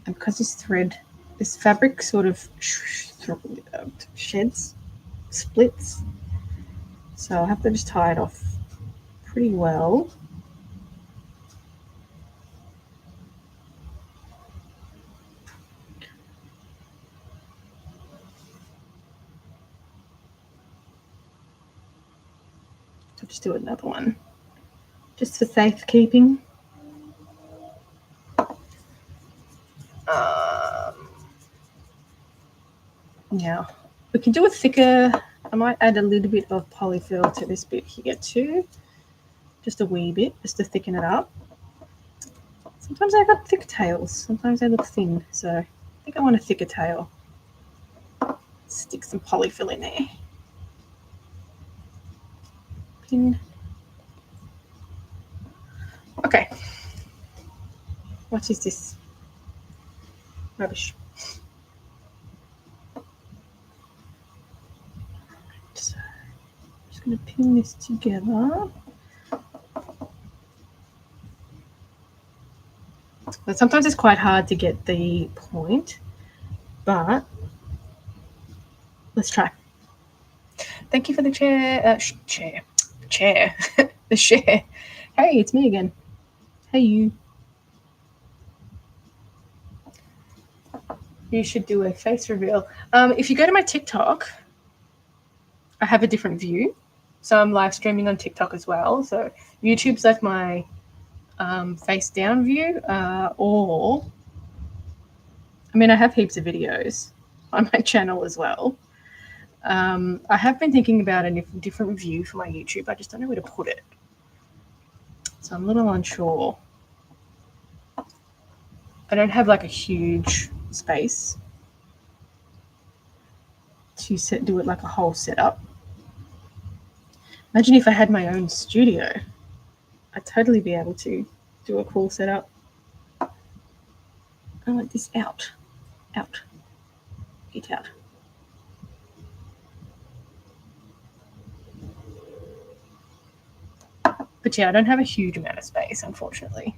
and because this fabric sort of sheds, splits, so I'll have to just tie it off pretty well. I'll just do another one, just for safekeeping. Now, we can do a thicker. I might add a little bit of polyfill to this bit here too, just a wee bit, just to thicken it up. Sometimes I've got thick tails, sometimes they look thin, so I think I want a thicker tail. Stick some polyfill in there. Pin. Okay. What is this? Rubbish. So I'm just going to pin this together. But sometimes it's quite hard to get the point, but let's try. Thank you for the chair. Chair. The share. Hey, it's me again. Hey, you. You should do a face reveal. If you go to my TikTok, I have a different view. So I'm live streaming on TikTok as well. So YouTube's like my face down view, or I mean, I have heaps of videos on my channel as well. I have been thinking about a different view for my YouTube. I just don't know where to put it. So I'm a little unsure. I don't have like a huge space to do it like a whole setup. Imagine if I had my own studio. I'd totally be able to do a cool setup. I want this out. Out. Get out. But yeah, I don't have a huge amount of space, unfortunately.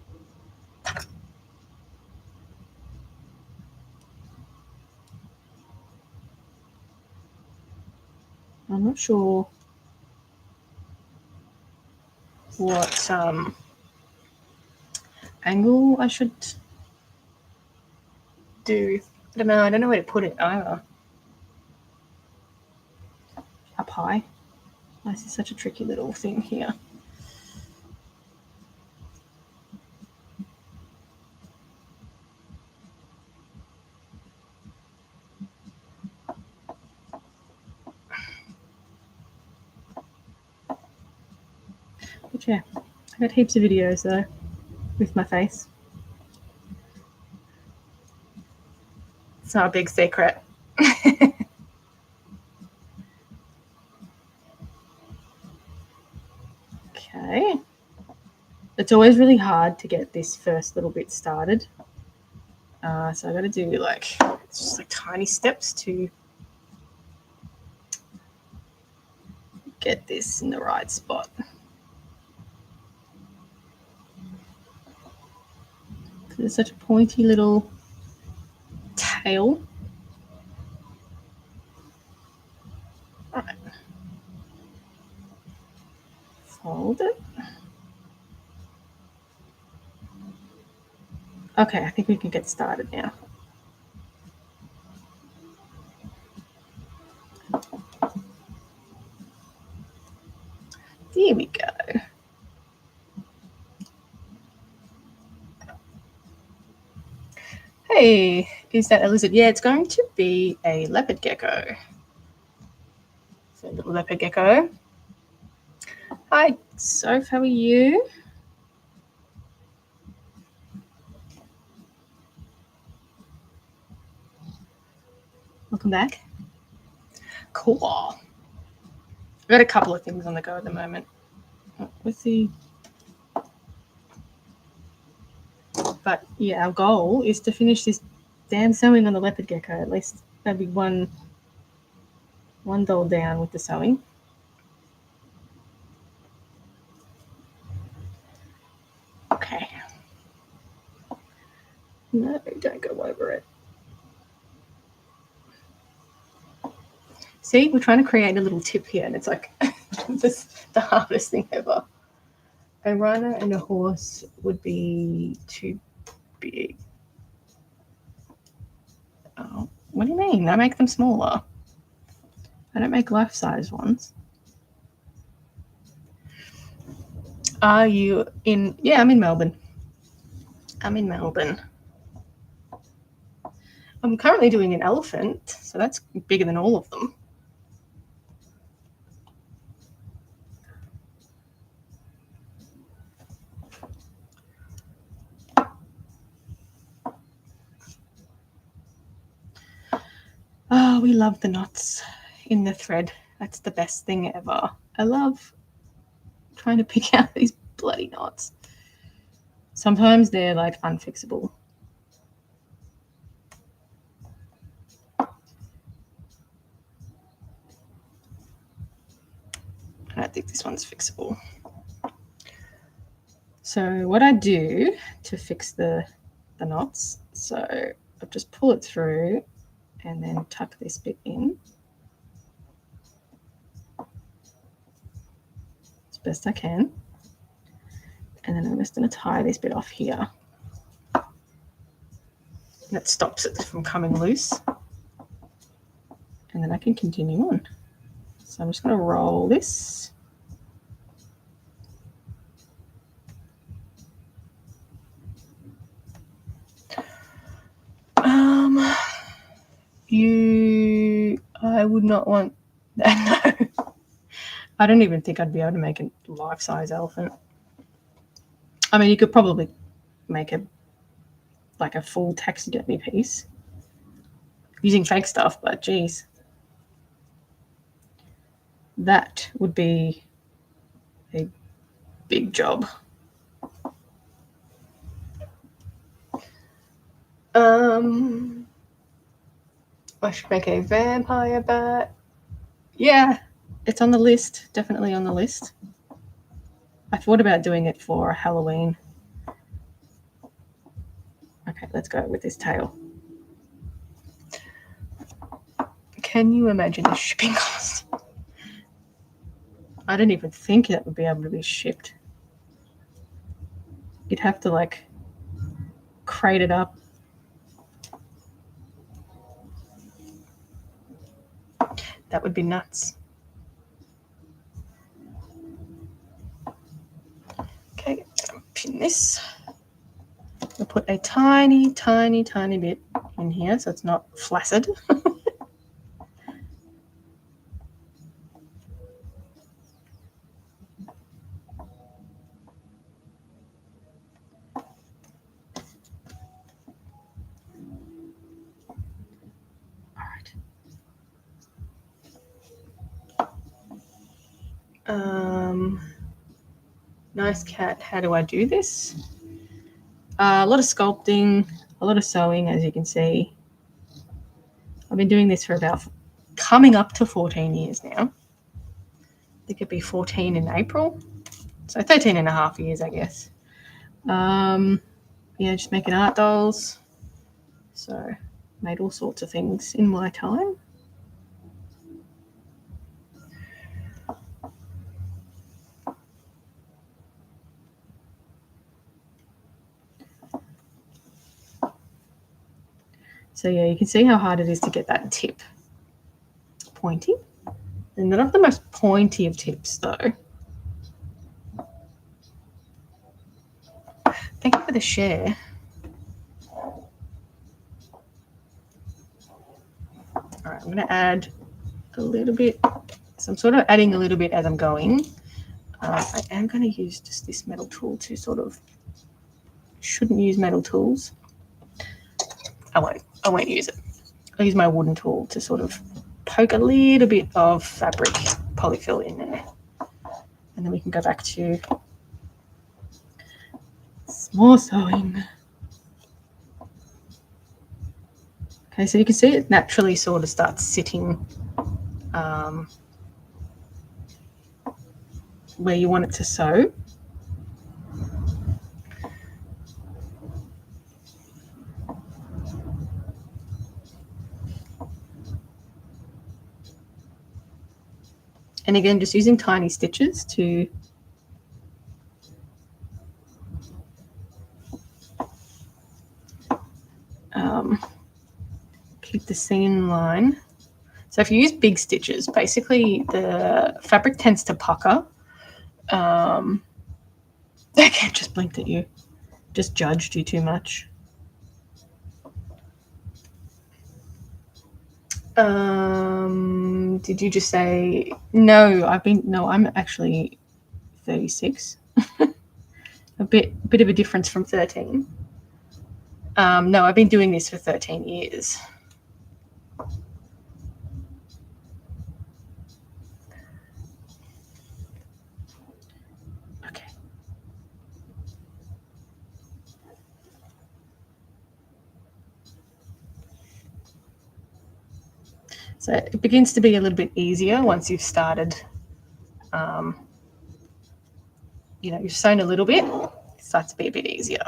I'm not sure what angle I should do. I don't know. I don't know where to put it either. Up high. This is such a tricky little thing here. But yeah, I got heaps of videos though with my face. It's not a big secret. Okay. It's always really hard to get this first little bit started. So I got to do it's just like tiny steps to get this in the right spot. It's such a pointy little tail. All right. Fold it. Okay, I think we can get started now. Hey, is that a lizard? Yeah, it's going to be a leopard gecko. So little leopard gecko. Hi, Soph, how are you? Welcome back. Cool. I've got a couple of things on the go at the moment. With the... But yeah, our goal is to finish this damn sewing on the leopard gecko. At least that'd be one doll down with the sewing. Okay. No, don't go over it. See, we're trying to create a little tip here, and it's like this the hardest thing ever. A rhino and a horse would be too big. Oh, what do you mean? I make them smaller. I don't make life-size ones. Are you in... Yeah, I'm in Melbourne. I'm currently doing an elephant, so that's bigger than all of them. Oh, we love the knots in the thread. That's the best thing ever. I love trying to pick out these bloody knots. Sometimes they're like unfixable. I don't think this one's fixable. So what I do to fix the knots, so I just pull it through and then tuck this bit in as best I can. And then I'm just going to tie this bit off here. That stops it from coming loose. And then I can continue on. So I'm just going to roll this. I would not want that. No. I don't even think I'd be able to make a life-size elephant. I mean, you could probably make a full taxidermy piece using fake stuff, but geez, that would be a big job. I should make a vampire bat. Yeah, it's on the list. Definitely on the list. I thought about doing it for Halloween. Okay, let's go with this tail. Can you imagine the shipping cost? I didn't even think it would be able to be shipped. You'd have to like crate it up. That would be nuts. Okay, pin this. I'll put a tiny, tiny, tiny bit in here so it's not flaccid. Nice cat. How do I do this? A lot of sculpting, a lot of sewing, as you can see. I've been doing this for about coming up to 14 years now. I think it'd be 14 in April. So 13 and a half years, I guess. Yeah, just making art dolls. So made all sorts of things in my time. So yeah, you can see how hard it is to get that tip pointy. And they're not the most pointy of tips though. Thank you for the share. I'm going to add a little bit. So I'm sort of adding a little bit as I'm going. I am going to use just this metal tool to sort of, shouldn't use metal tools. I won't use it. I'll use my wooden tool to sort of poke a little bit of fabric polyfill in there. And then we can go back to more sewing. Okay, so you can see it naturally sort of starts sitting where you want it to sew. And again, just using tiny stitches to keep the seam line. So if you use big stitches, basically the fabric tends to pucker. I just blinked at you. Just judged you too much. Did you just say no? I'm actually 36. a bit of a difference from 13. No, I've been doing this for 13 years. Okay. So it begins to be a little bit easier once you've started, you've sewn a little bit, it starts to be a bit easier.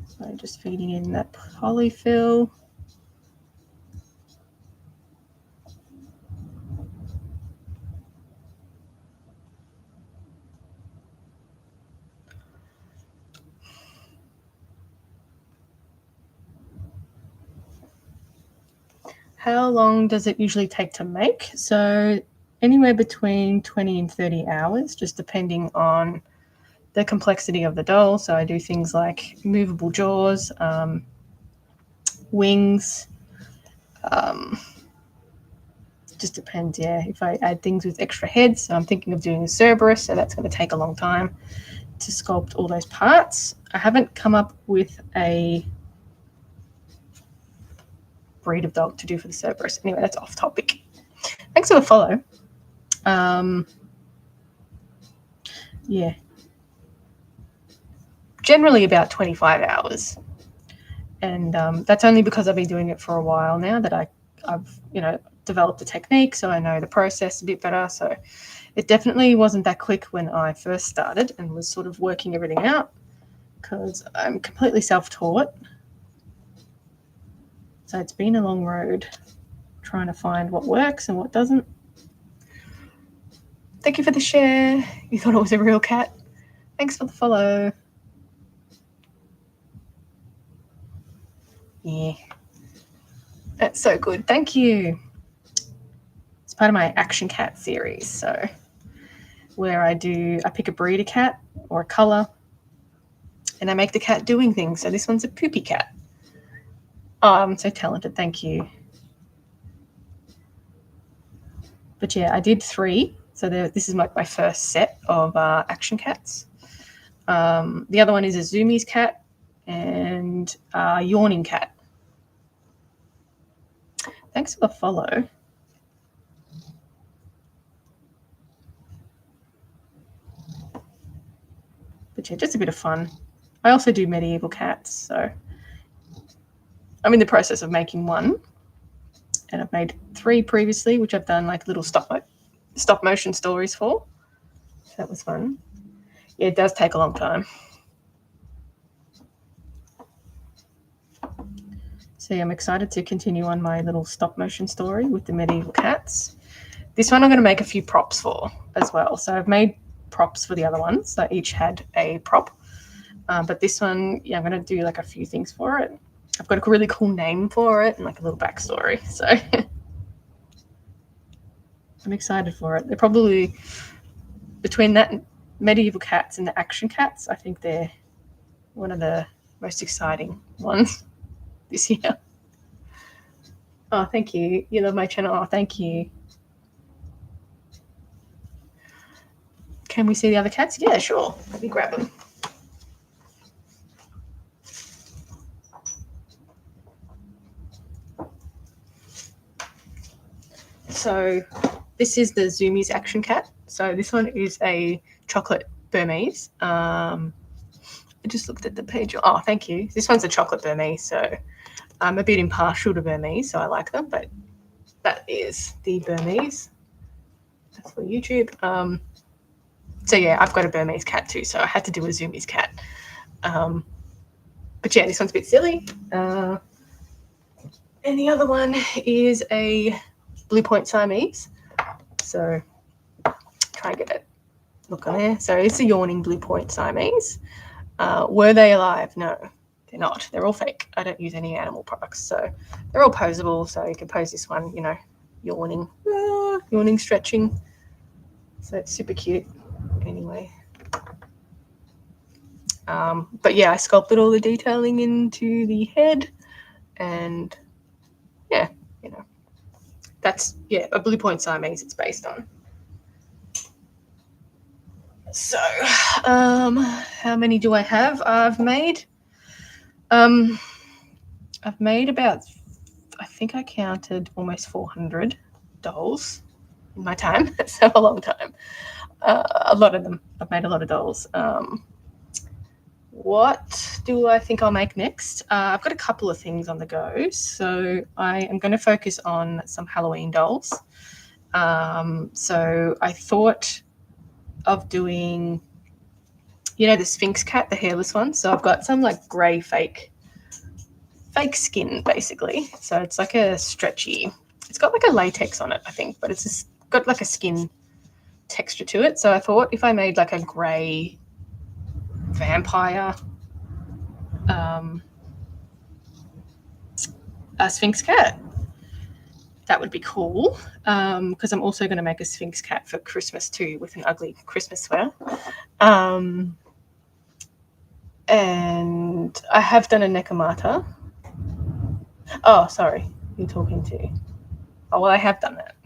So just feeding in that polyfill. How long does it usually take to make? So anywhere between 20 and 30 hours, just depending on the complexity of the doll. So I do things like movable jaws, wings. Just depends, yeah. If I add things with extra heads, so I'm thinking of doing a Cerberus, so that's going to take a long time to sculpt all those parts. I haven't come up with a breed of dog to do for the Cerberus. Anyway, that's off topic. Thanks for the follow. Yeah. Generally about 25 hours. And that's only because I've been doing it for a while now that I've developed a technique, so I know the process a bit better. So it definitely wasn't that quick when I first started and was sort of working everything out because I'm completely self-taught. So it's been a long road trying to find what works and what doesn't. Thank you for the share. You thought it was a real cat. Thanks for the follow. Yeah. That's so good. Thank you. It's part of my Action Cat series. So where I pick a breed of cat or a colour and I make the cat doing things. So this one's a poopy cat. Oh, I'm so talented. Thank you. But yeah, I did 3. So this is my first set of Action Cats. The other one is a Zoomies cat and a Yawning cat. Thanks for the follow. But yeah, just a bit of fun. I also do medieval cats, so I'm in the process of making 1. And I've made 3 previously, which I've done like little stop motion stories for. So that was fun. Yeah, it does take a long time. So yeah, I'm excited to continue on my little stop motion story with the medieval cats. This one I'm going to make a few props for as well. So I've made props for the other ones. So each had a prop. But this one, yeah, I'm going to do like a few things for it. I've got a really cool name for it and like a little backstory. So I'm excited for it. They're probably, between that medieval cats and the Action Cats, I think they're one of the most exciting ones this year. Oh, thank you. You love my channel. Oh, thank you. Can we see the other cats? Yeah, sure. Let me grab them. So this is the Zoomies action cat. So this one is a chocolate Burmese. I just looked at the page. Oh, thank you. This one's a chocolate Burmese. So I'm a bit impartial to Burmese, so I like them. But that is the Burmese. That's for YouTube. So yeah, I've got a Burmese cat too. So I had to do a Zoomies cat. But yeah, this one's a bit silly. And the other one is a Blue Point Siamese. So try and get it. Look on there. So it's a yawning Blue Point Siamese. Were they alive? No, they're not. They're all fake. I don't use any animal products. So they're all posable. So you can pose this one, you know, yawning, yawning, stretching. So it's super cute. Anyway. But yeah, I sculpted all the detailing into the head. And yeah, you know, that's, yeah, a Blue Point Siamese it's based on. So, how many do I have? I've made about, I think I counted almost 400 dolls in my time. So a long time. A lot of them. I've made a lot of dolls. What do I think I'll make next? I've got a couple of things on the go. So I am going to focus on some Halloween dolls. So I thought of doing, you know, the Sphinx cat, the hairless one. So I've got some like grey fake skin basically. So it's like a stretchy, it's got like a latex on it, I think, but it's just got like a skin texture to it. So I thought if I made like a grey vampire a Sphinx cat, that would be cool, because I'm also going to make a Sphinx cat for Christmas too with an ugly Christmas sweater. And I have done a Nekomata. Oh, sorry, you're talking to. Oh, well, I have done that.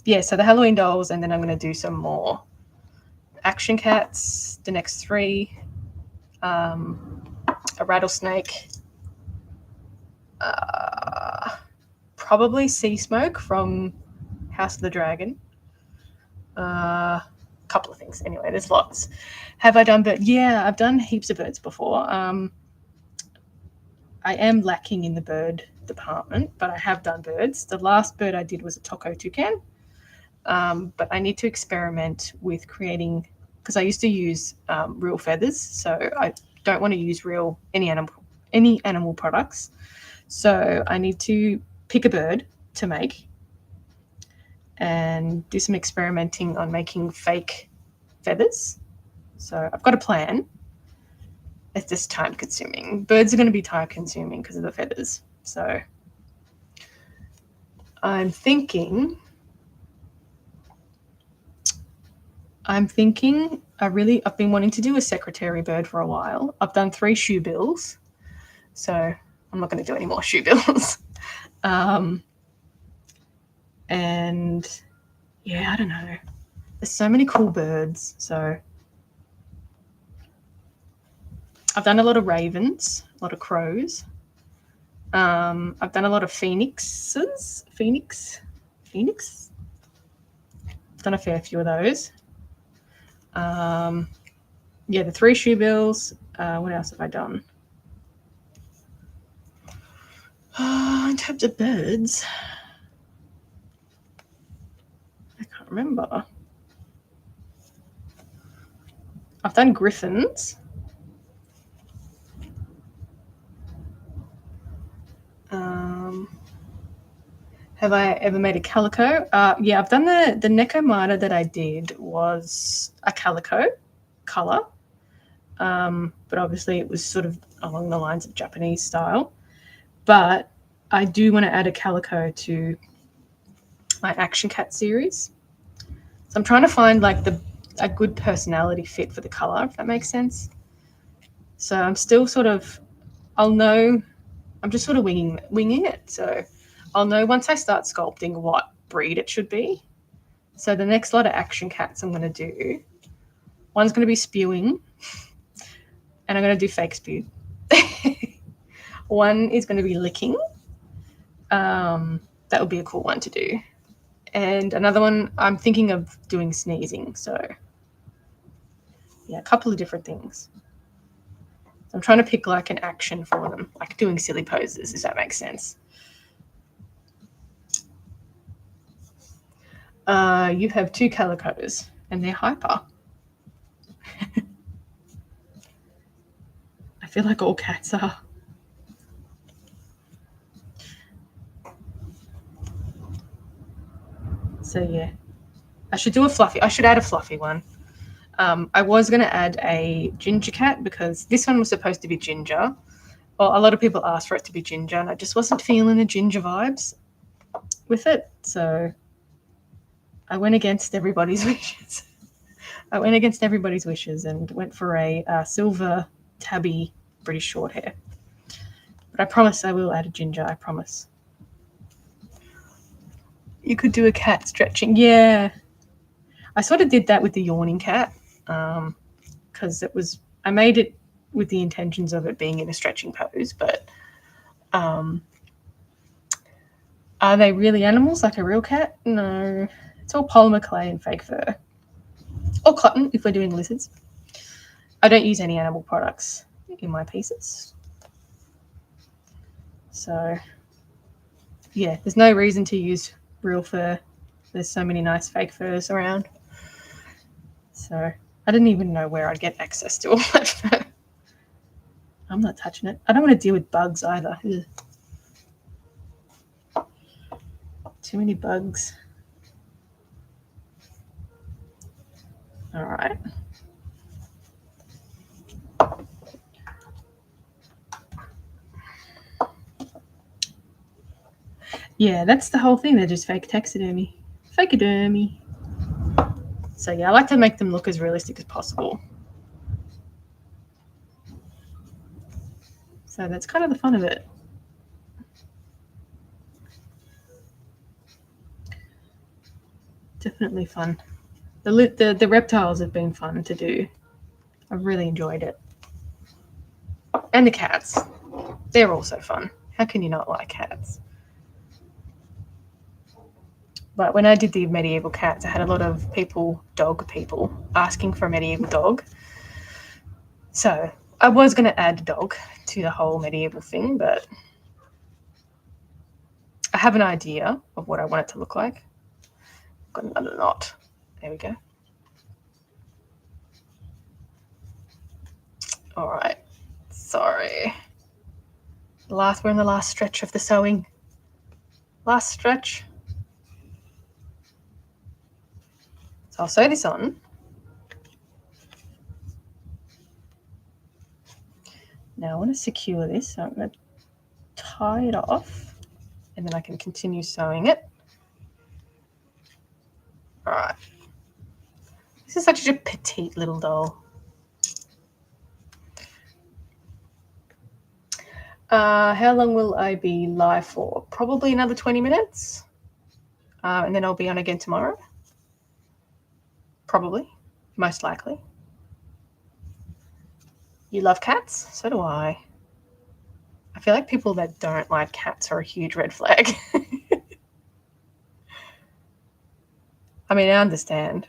Yeah, so the Halloween dolls, and then I'm going to do some more action cats, the next 3, a rattlesnake, probably Sea Smoke from House of the Dragon. A couple of things. Anyway, there's lots. Have I done birds? Yeah, I've done heaps of birds before. I am lacking in the bird department, but I have done birds. The last bird I did was a taco toucan, but I need to experiment with creating, because I used to use real feathers, so I don't want to use any animal products. So I need to pick a bird to make and do some experimenting on making fake feathers. So I've got a plan. It's just time consuming. Birds are going to be time consuming because of the feathers. So I'm thinking I've been wanting to do a secretary bird for a while. I've done 3 shoe bills, so I'm not going to do any more shoe bills. And yeah, I don't know. There's so many cool birds. So I've done a lot of ravens, a lot of crows. I've done a lot of phoenixes. Phoenix. I've done a fair few of those. Yeah, the 3 shoe bills. What else have I done? In terms of birds, I can't remember. I've done griffins. Have I ever made a calico? Yeah, I've done the Nekomata that I did was a calico color, but obviously it was sort of along the lines of Japanese style. But I do want to add a calico to my Action Cat series. So I'm trying to find like a good personality fit for the color, if that makes sense. So I'm still sort of, I'll know I'm just sort of winging it. So I'll know once I start sculpting what breed it should be. So the next lot of action cats I'm going to do, one's going to be spewing, and I'm going to do fake spew. One is going to be licking. That would be a cool one to do. And another one, I'm thinking of doing sneezing. So yeah, a couple of different things. I'm trying to pick like an action for them, like doing silly poses, if that makes sense. You have 2 calicos and they're hyper. I feel like all cats are. So yeah, I should do a fluffy. I should add a fluffy one. I was going to add a ginger cat because this one was supposed to be ginger. Well, a lot of people asked for it to be ginger, and I just wasn't feeling the ginger vibes with it. So I went against everybody's wishes. And went for a silver tabby British short hair. But I promise I will add a ginger, I promise. You could do a cat stretching. Yeah. I sort of did that with the yawning cat because I made it with the intentions of it being in a stretching pose, but are they really animals like a real cat? No. It's all polymer clay and fake fur. Or cotton if we're doing lizards. I don't use any animal products in my pieces. So, yeah, there's no reason to use real fur. There's so many nice fake furs around. So, I didn't even know where I'd get access to all that fur. I'm not touching it. I don't want to deal with bugs either. Ugh. Too many bugs. All right. Yeah, that's the whole thing. They're just fake taxidermy. Fakeodermy. So yeah, I like to make them look as realistic as possible. So that's kind of the fun of it. Definitely fun. The reptiles have been fun to do. I've really enjoyed it. And the cats. They're also fun. How can you not like cats? But when I did the medieval cats, I had a lot of dog people, asking for a medieval dog. So I was going to add a dog to the whole medieval thing, but I have an idea of what I want it to look like. Got another knot. There we go. All right. Sorry. We're in the last stretch of the sewing. Last stretch. So I'll sew this on. Now I want to secure this, so I'm going to tie it off, and then I can continue sewing it. All right. This is such a petite little doll. How long will I be live for? Probably another 20 minutes. And then I'll be on again tomorrow. Probably. Most likely. You love cats? So do I. I feel like people that don't like cats are a huge red flag. I mean, I understand.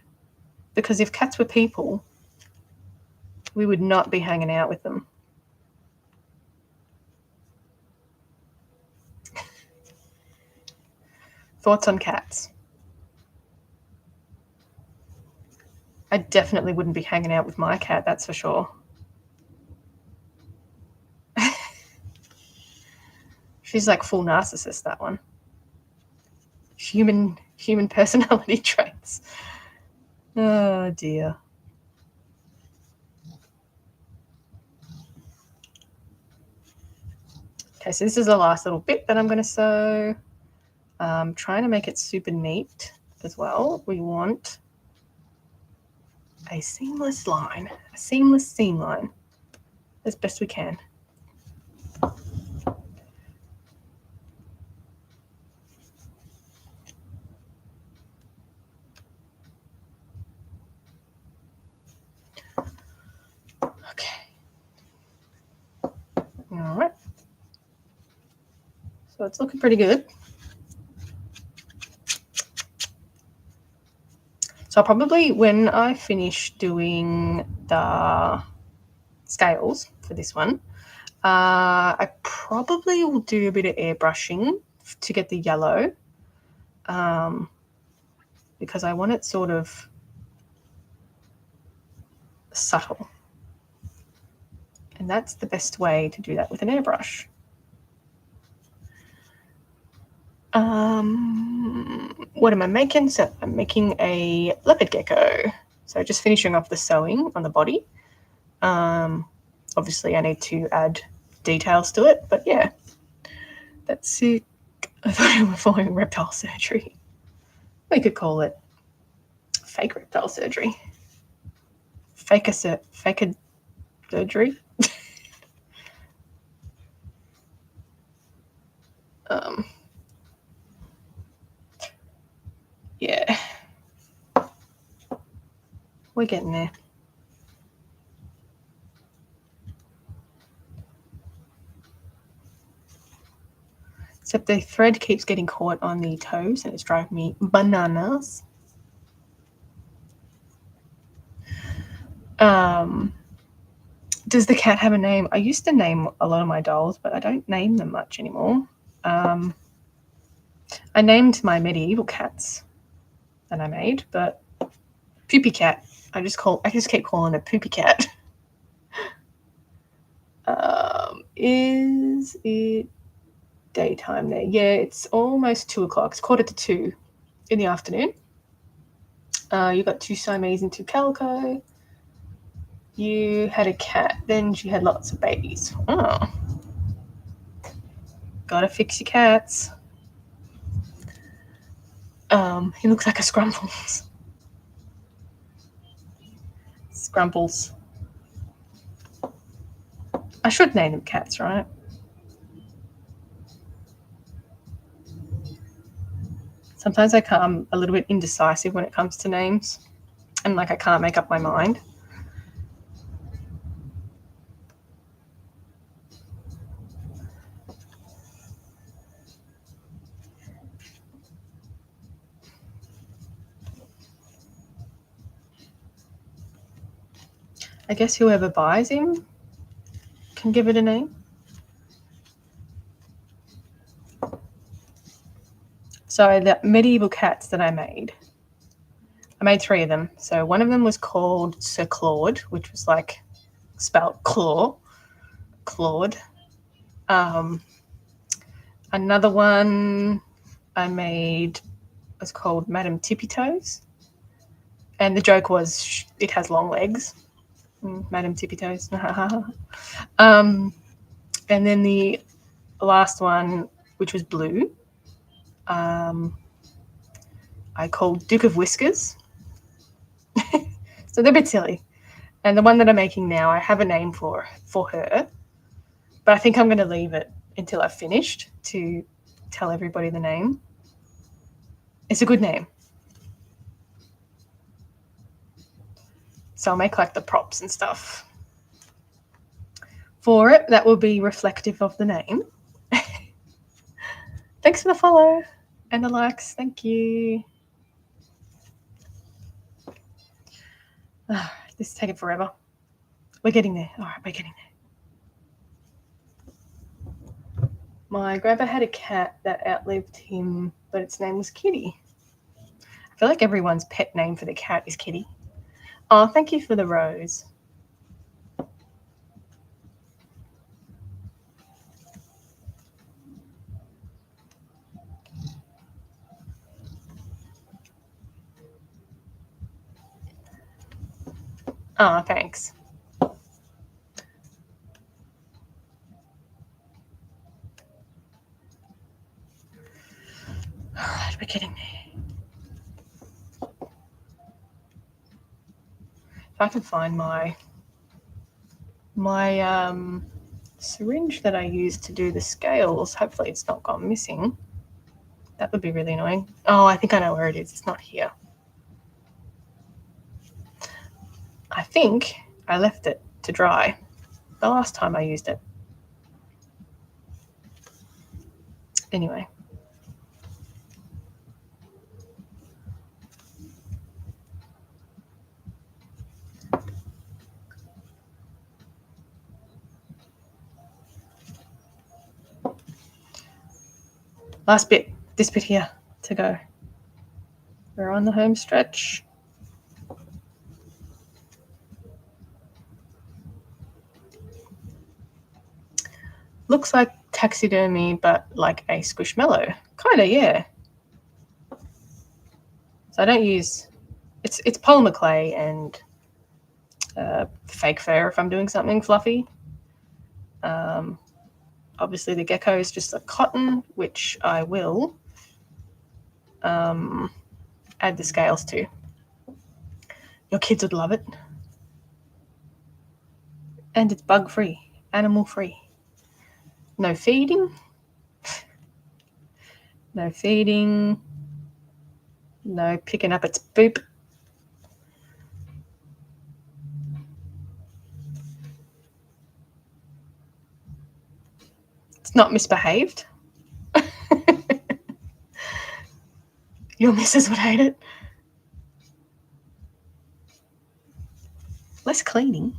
Because if cats were people, we would not be hanging out with them. Thoughts on cats? I definitely wouldn't be hanging out with my cat, that's for sure. She's like full narcissist, that one. Human personality traits. Oh dear. Okay, so this is the last little bit that I'm going to sew. Trying to make it super neat as well. We want a seamless line, a seamless seam line as best we can. So it's looking pretty good. So I'll probably, when I finish doing the scales for this one, I probably will do a bit of airbrushing to get the yellow, because I want it sort of subtle. And that's the best way to do that with an airbrush. What am I making? So I'm making a leopard gecko. So just finishing off the sewing on the body. Obviously I need to add details to it, but yeah, that's it. I thought we were following reptile surgery. We could call it fake reptile surgery. Fake surgery. Yeah, we're getting there. Except the thread keeps getting caught on the toes and it's driving me bananas. Does the cat have a name? I used to name a lot of my dolls, but I don't name them much anymore. I named my medieval cats that I made, but Poopy Cat, I just keep calling it Poopy Cat. Is it daytime there? Yeah, it's almost 2 o'clock. It's 1:45 in the afternoon. You got 2 Siamese and 2 calico. You had a cat, then she had lots of babies. Oh. Gotta fix your cats. He looks like a Scrumples. Scrumples. I should name them cats, right? Sometimes I'm a little bit indecisive when it comes to names, and I can't make up my mind. I guess whoever buys him can give it a name. So the medieval cats that I made 3 of them. So one of them was called Sir Claude, which was spelled Claude. Another one I made was called Madame Tippy Toes. And the joke was it has long legs. Madame Tippy Toes. And then the last one, which was blue, I called Duke of Whiskers. So they're a bit silly. And the one that I'm making now, I have a name for her, but I think I'm going to leave it until I've finished to tell everybody the name. It's a good name. So I'll make the props and stuff for it that will be reflective of the name. Thanks for the follow and the likes. Thank you. This is taking forever. We're getting there. All right, we're getting there. My grandpa had a cat that outlived him, but its name was Kitty. I feel like everyone's pet name for the cat is Kitty. Oh, thank you for the rose. Oh, thanks. All right, we're getting there. If I can find my syringe that I used to do the scales, hopefully it's not gone missing. That would be really annoying. Oh, I think I know where it is. It's not here. I think I left it to dry the last time I used it. Anyway. Last bit, this bit here to go. We're on the home stretch. Looks like taxidermy, but like a squishmallow. Kinda, yeah. So I don't use, it's polymer clay and fake fur if I'm doing something fluffy. Obviously the gecko is just a cotton, which I will add the scales to. Your kids would love it. And it's bug-free, animal-free. No feeding. No feeding. No picking up its poop. It's not misbehaved. Your missus would hate it. Less cleaning.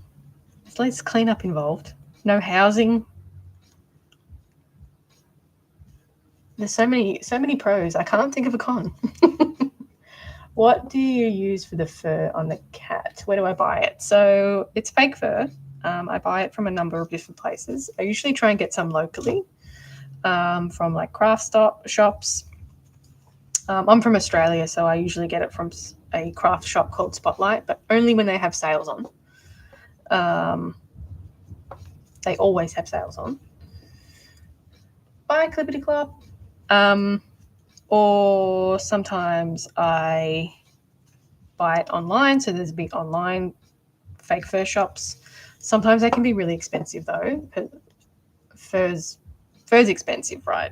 There's less cleanup involved. No housing. There's so many pros. I can't think of a con. What do you use for the fur on the cat? Where do I buy it? So it's fake fur. I buy it from a number of different places. I usually try and get some locally from like craft shops. I'm from Australia, so I usually get it from a craft shop called Spotlight, but only when they have sales on. They always have sales on. Buy Clippity Clop. Or sometimes I buy it online. So there's big online fake fur shops. Sometimes they can be really expensive though. Fur's expensive, right?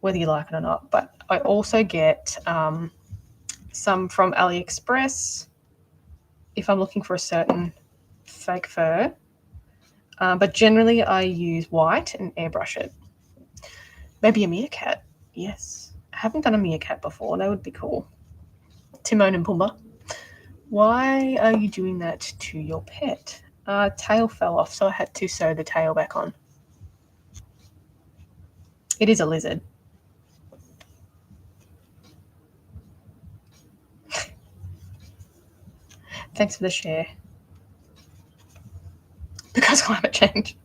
Whether you like it or not. But I also get some from AliExpress if I'm looking for a certain fake fur. But generally I use white and airbrush it. Maybe a meerkat. Yes. I haven't done a meerkat before. That would be cool. Timon and Pumbaa. Why are you doing that to your pet? Tail fell off, so I had to sew the tail back on. It is a lizard. Thanks for the share. Because climate change.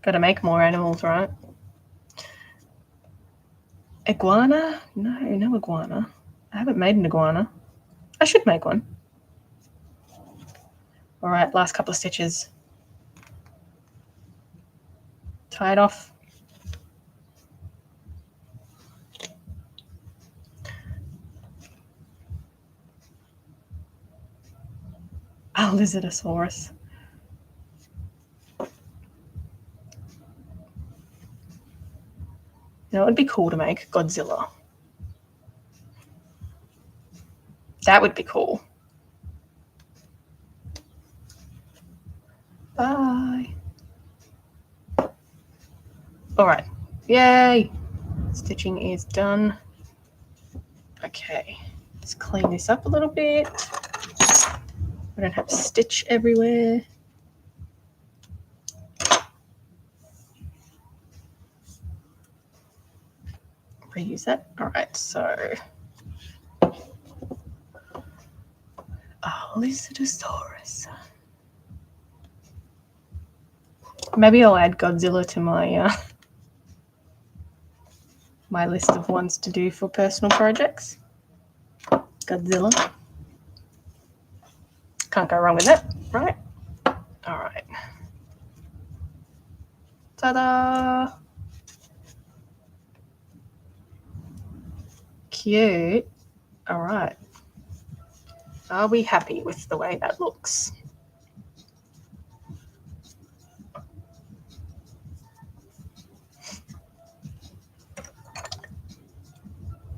Got to make more animals, right? Iguana? No iguana. I haven't made an iguana. I should make one. All right, last couple of stitches. Tie it off. A lizardosaurus. You know, it would be cool to make Godzilla. That would be cool. Bye. All right. Yay. Stitching is done. Okay. Let's clean this up a little bit. I don't have stitch everywhere. Reuse that. All right. So, lizardosaurus. Maybe I'll add Godzilla to my my list of ones to do for personal projects. Godzilla. Can't go wrong with that, right? All right. Ta-da! Cute. All right. Are we happy with the way that looks?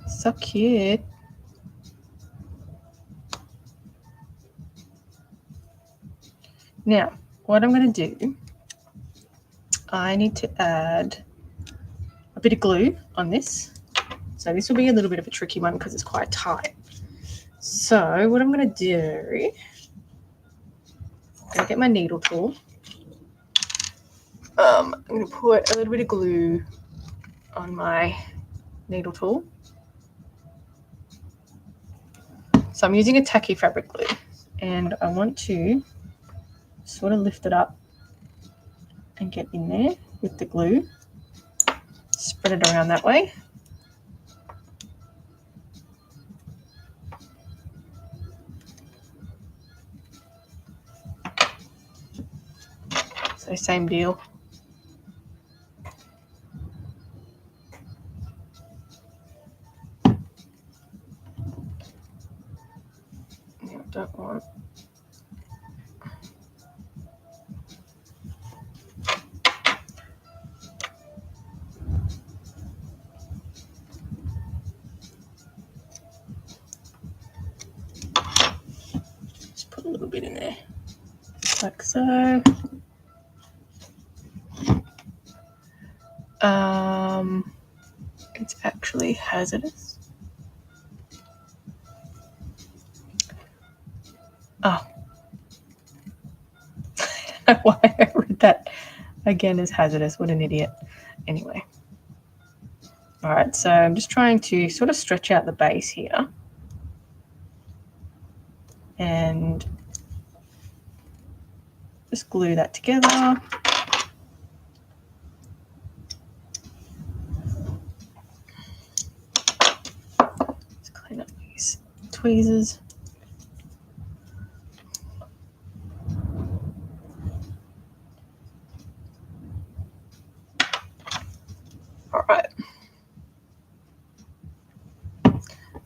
So cute. Now, what I'm going to do I need to add a bit of glue on this. So this will be a little bit of a tricky one because it's quite tight. So what I'm going to do, I'm going to get my needle tool. I'm going to put a little bit of glue on my needle tool. So I'm using a tacky fabric glue, and I want to sort of lift it up and get in there with the glue. Spread it around that way. So same deal. I don't want. Just put a little bit in there, like so. It's actually hazardous. Oh. I don't know why I read that again as hazardous. What an idiot. Anyway. All right, so I'm just trying to sort of stretch out the base here. And just glue that together. Just clean up these tweezers. All right.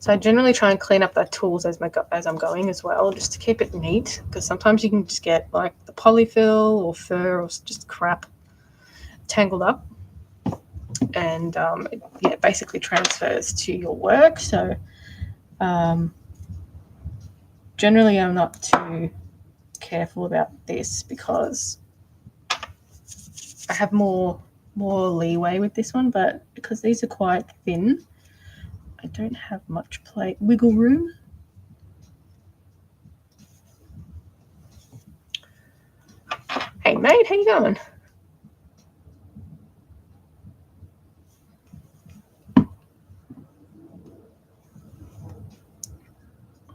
So I generally try and clean up the tools as I'm going as well, just to keep it neat, because sometimes you can just get like the polyfill or fur or just crap tangled up, and it basically transfers to your work. So generally I'm not too careful about this because I have more leeway with this one, but because these are quite thin, I don't have much wiggle room. Hey mate, how you going?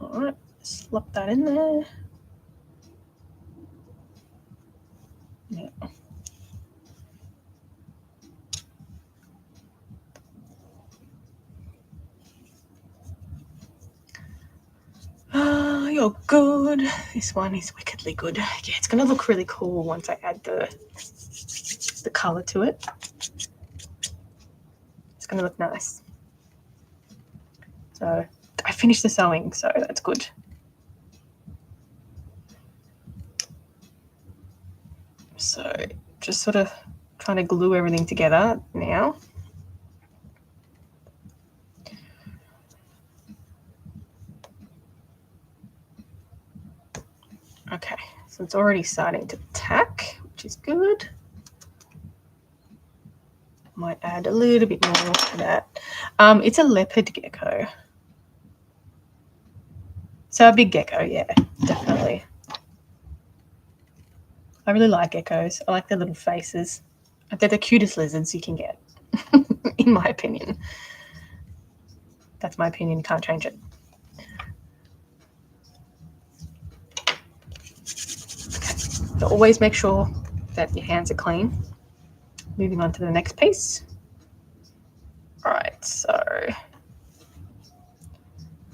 All right, slop that in there. Yeah. You're good. This one is wickedly good. Yeah, it's going to look really cool once I add the colour to it. It's going to look nice. So I finished the sewing, so that's good. So just sort of trying to glue everything together now. Okay, so it's already starting to tack, which is good. Might add a little bit more to that. It's a leopard gecko. So a big gecko, yeah, definitely. I really like geckos. I like their little faces. They're the cutest lizards you can get, in my opinion. That's my opinion. You can't change it. Okay. So always make sure that your hands are clean. Moving on to the next piece. All right, so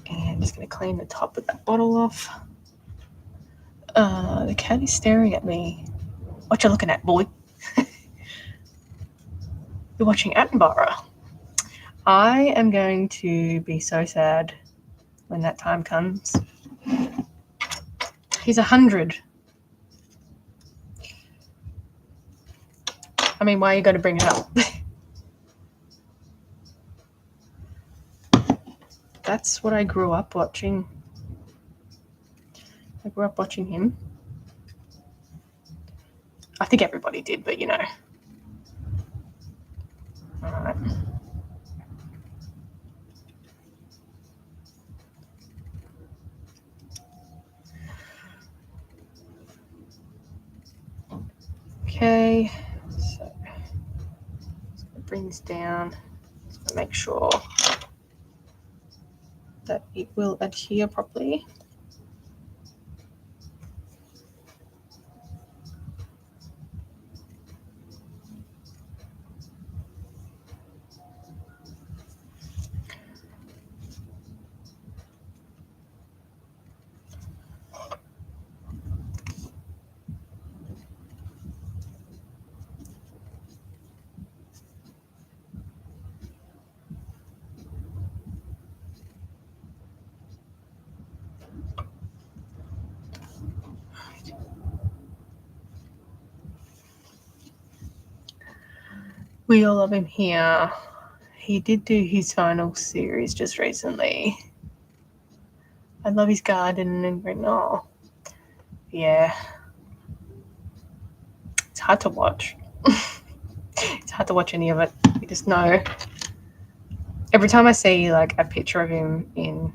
and I'm just going to clean the top of that bottle off. The cat is staring at me. What you looking at, boy? You're watching Attenborough. I am going to be so sad when that time comes. He's 100. I mean, why are you going to bring it up? That's what I grew up watching. I grew up watching him. I think everybody did, but you know. All right. Okay, so bring this down to make sure that it will adhere properly. We all love him here. He did do his final series just recently. I love his garden and oh, yeah. It's hard to watch. It's hard to watch any of it. You just know. Every time I see like a picture of him in,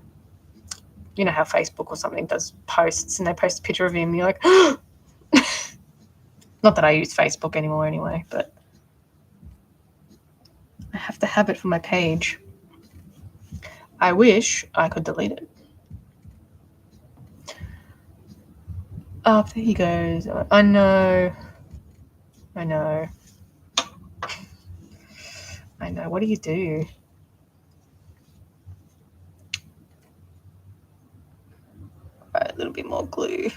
you know how Facebook or something does posts and they post a picture of him, you're like, not that I use Facebook anymore anyway, but I have to have it for my page. I wish I could delete it. Oh, there he goes. I know. I know. I know. What do you do? Right, a little bit more glue.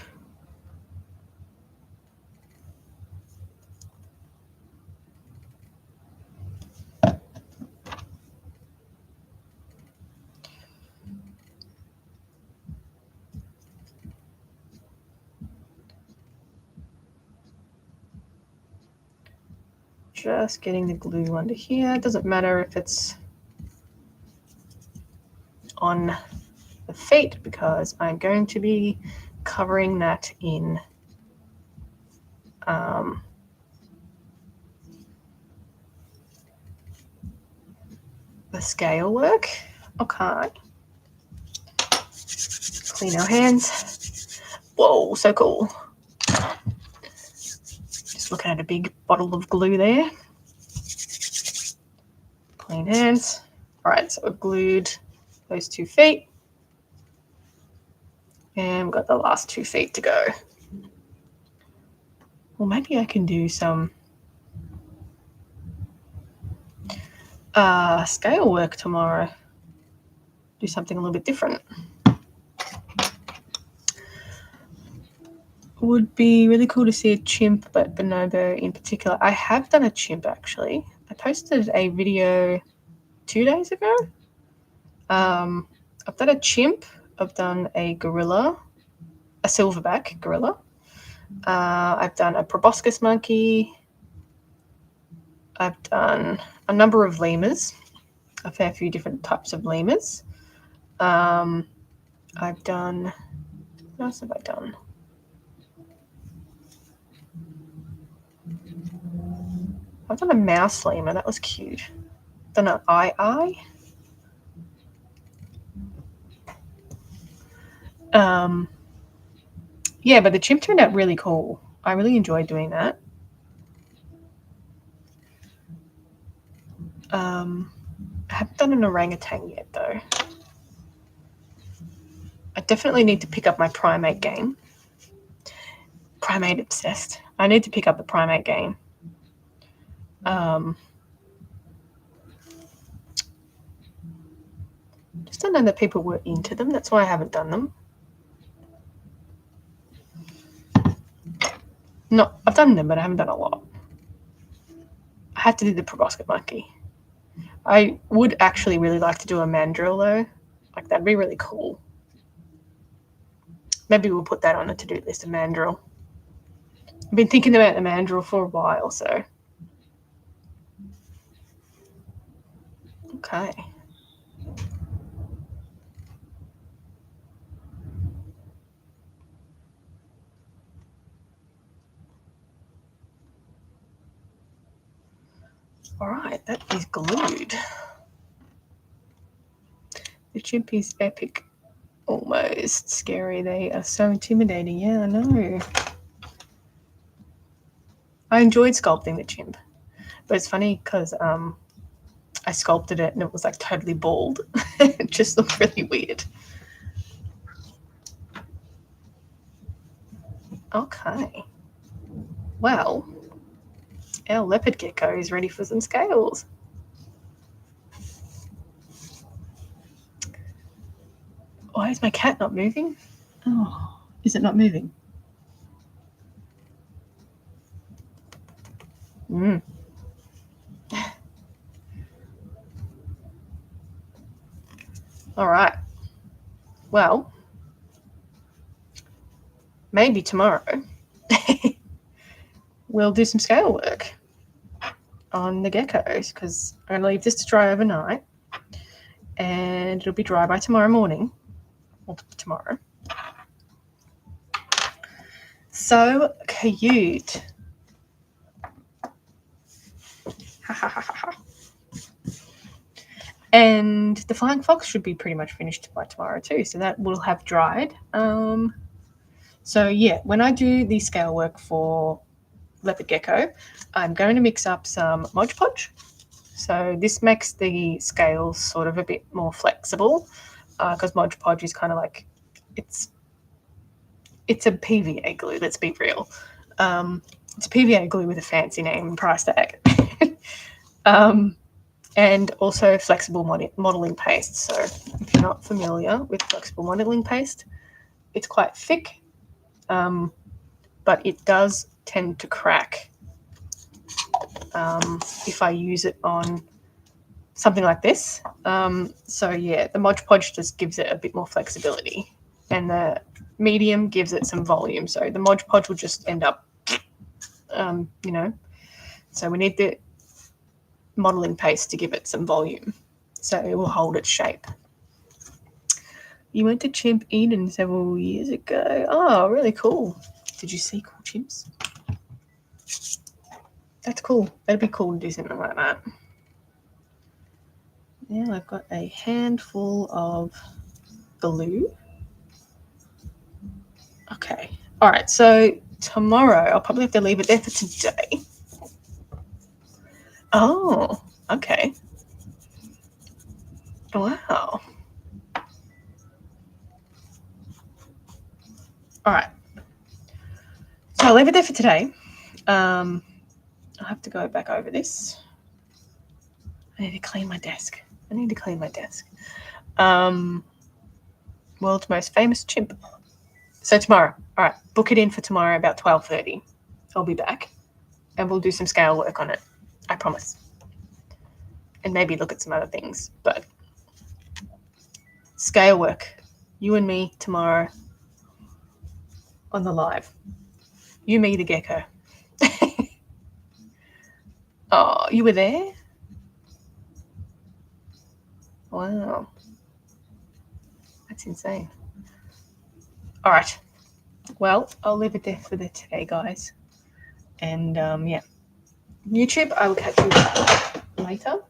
Just getting the glue under here. It doesn't matter if it's on the feet because I'm going to be covering that in the scale work. Okay. Clean our hands. Whoa, so cool. Just looking at a big bottle of glue there. Clean hands. All right, so we've glued those 2 feet. And we've got the last 2 feet to go. Well, maybe I can do some scale work tomorrow. Do something a little bit different. Would be really cool to see a chimp, but bonobo in particular. I have done a chimp actually. I posted a video 2 days ago. I've done a chimp. I've done a gorilla, a silverback gorilla. I've done a proboscis monkey. I've done a number of lemurs, a fair few different types of lemurs. I've done, what else have I done? I've done a mouse lemur, that was cute. I've done an eye. Yeah, but the chimp turned out really cool. I really enjoyed doing that. I haven't done an orangutan yet, though. I definitely need to pick up my primate game. Primate obsessed. I need to pick up the primate game. Just don't know that people were into them. That's why I haven't done them. No, I've done them, but I haven't done a lot. I have to do the proboscis monkey. I would actually really like to do a mandrill, though. Like, that'd be really cool. Maybe we'll put that on the to-do list, a mandrill. I've been thinking about the mandrill for a while, so. Okay. All right, that is glued. The chimp is epic. Almost scary. They are so intimidating. Yeah, I know. I enjoyed sculpting the chimp. But it's funny because I sculpted it and it was like totally bald. It just looked really weird. Okay. Well, our leopard gecko is ready for some scales. Why is my cat not moving? Oh, is it not moving? All right. Well, maybe tomorrow we'll do some scale work on the geckos because I'm going to leave this to dry overnight and it'll be dry by tomorrow morning. Well, tomorrow. So cute. And the flying fox should be pretty much finished by tomorrow too, so that will have dried. So yeah, when I do the scale work for leopard gecko, I'm going to mix up some Mod Podge. So this makes the scales sort of a bit more flexible because Mod Podge is kind of like it's a PVA glue. Let's be real. It's a PVA glue with a fancy name and price tag. And also flexible modelling paste. So if you're not familiar with flexible modelling paste, it's quite thick, but it does tend to crack if I use it on something like this. So yeah, the Mod Podge just gives it a bit more flexibility, and the medium gives it some volume. So the Mod Podge will just end up, so we need the modelling paste to give it some volume so it will hold its shape. You went to Chimp Eden several years ago. Oh, really cool. Did you see cool chimps? That's cool. That'd be cool to do something like that. Now I've got a handful of glue. Okay. All right. So tomorrow I'll probably have to leave it there for today. Oh, okay. Wow. All right. So I'll leave it there for today. I'll have to go back over this. I need to clean my desk. World's most famous chimp. So tomorrow. All right. Book it in for tomorrow about 12:30. I'll be back. And we'll do some scale work on it. I promise. And maybe look at some other things. But scale work. You and me tomorrow on the live. You, me, the gecko. Oh, you were there? Wow. That's insane. All right. Well, I'll leave it there for today, guys. And yeah. YouTube, I will catch you later.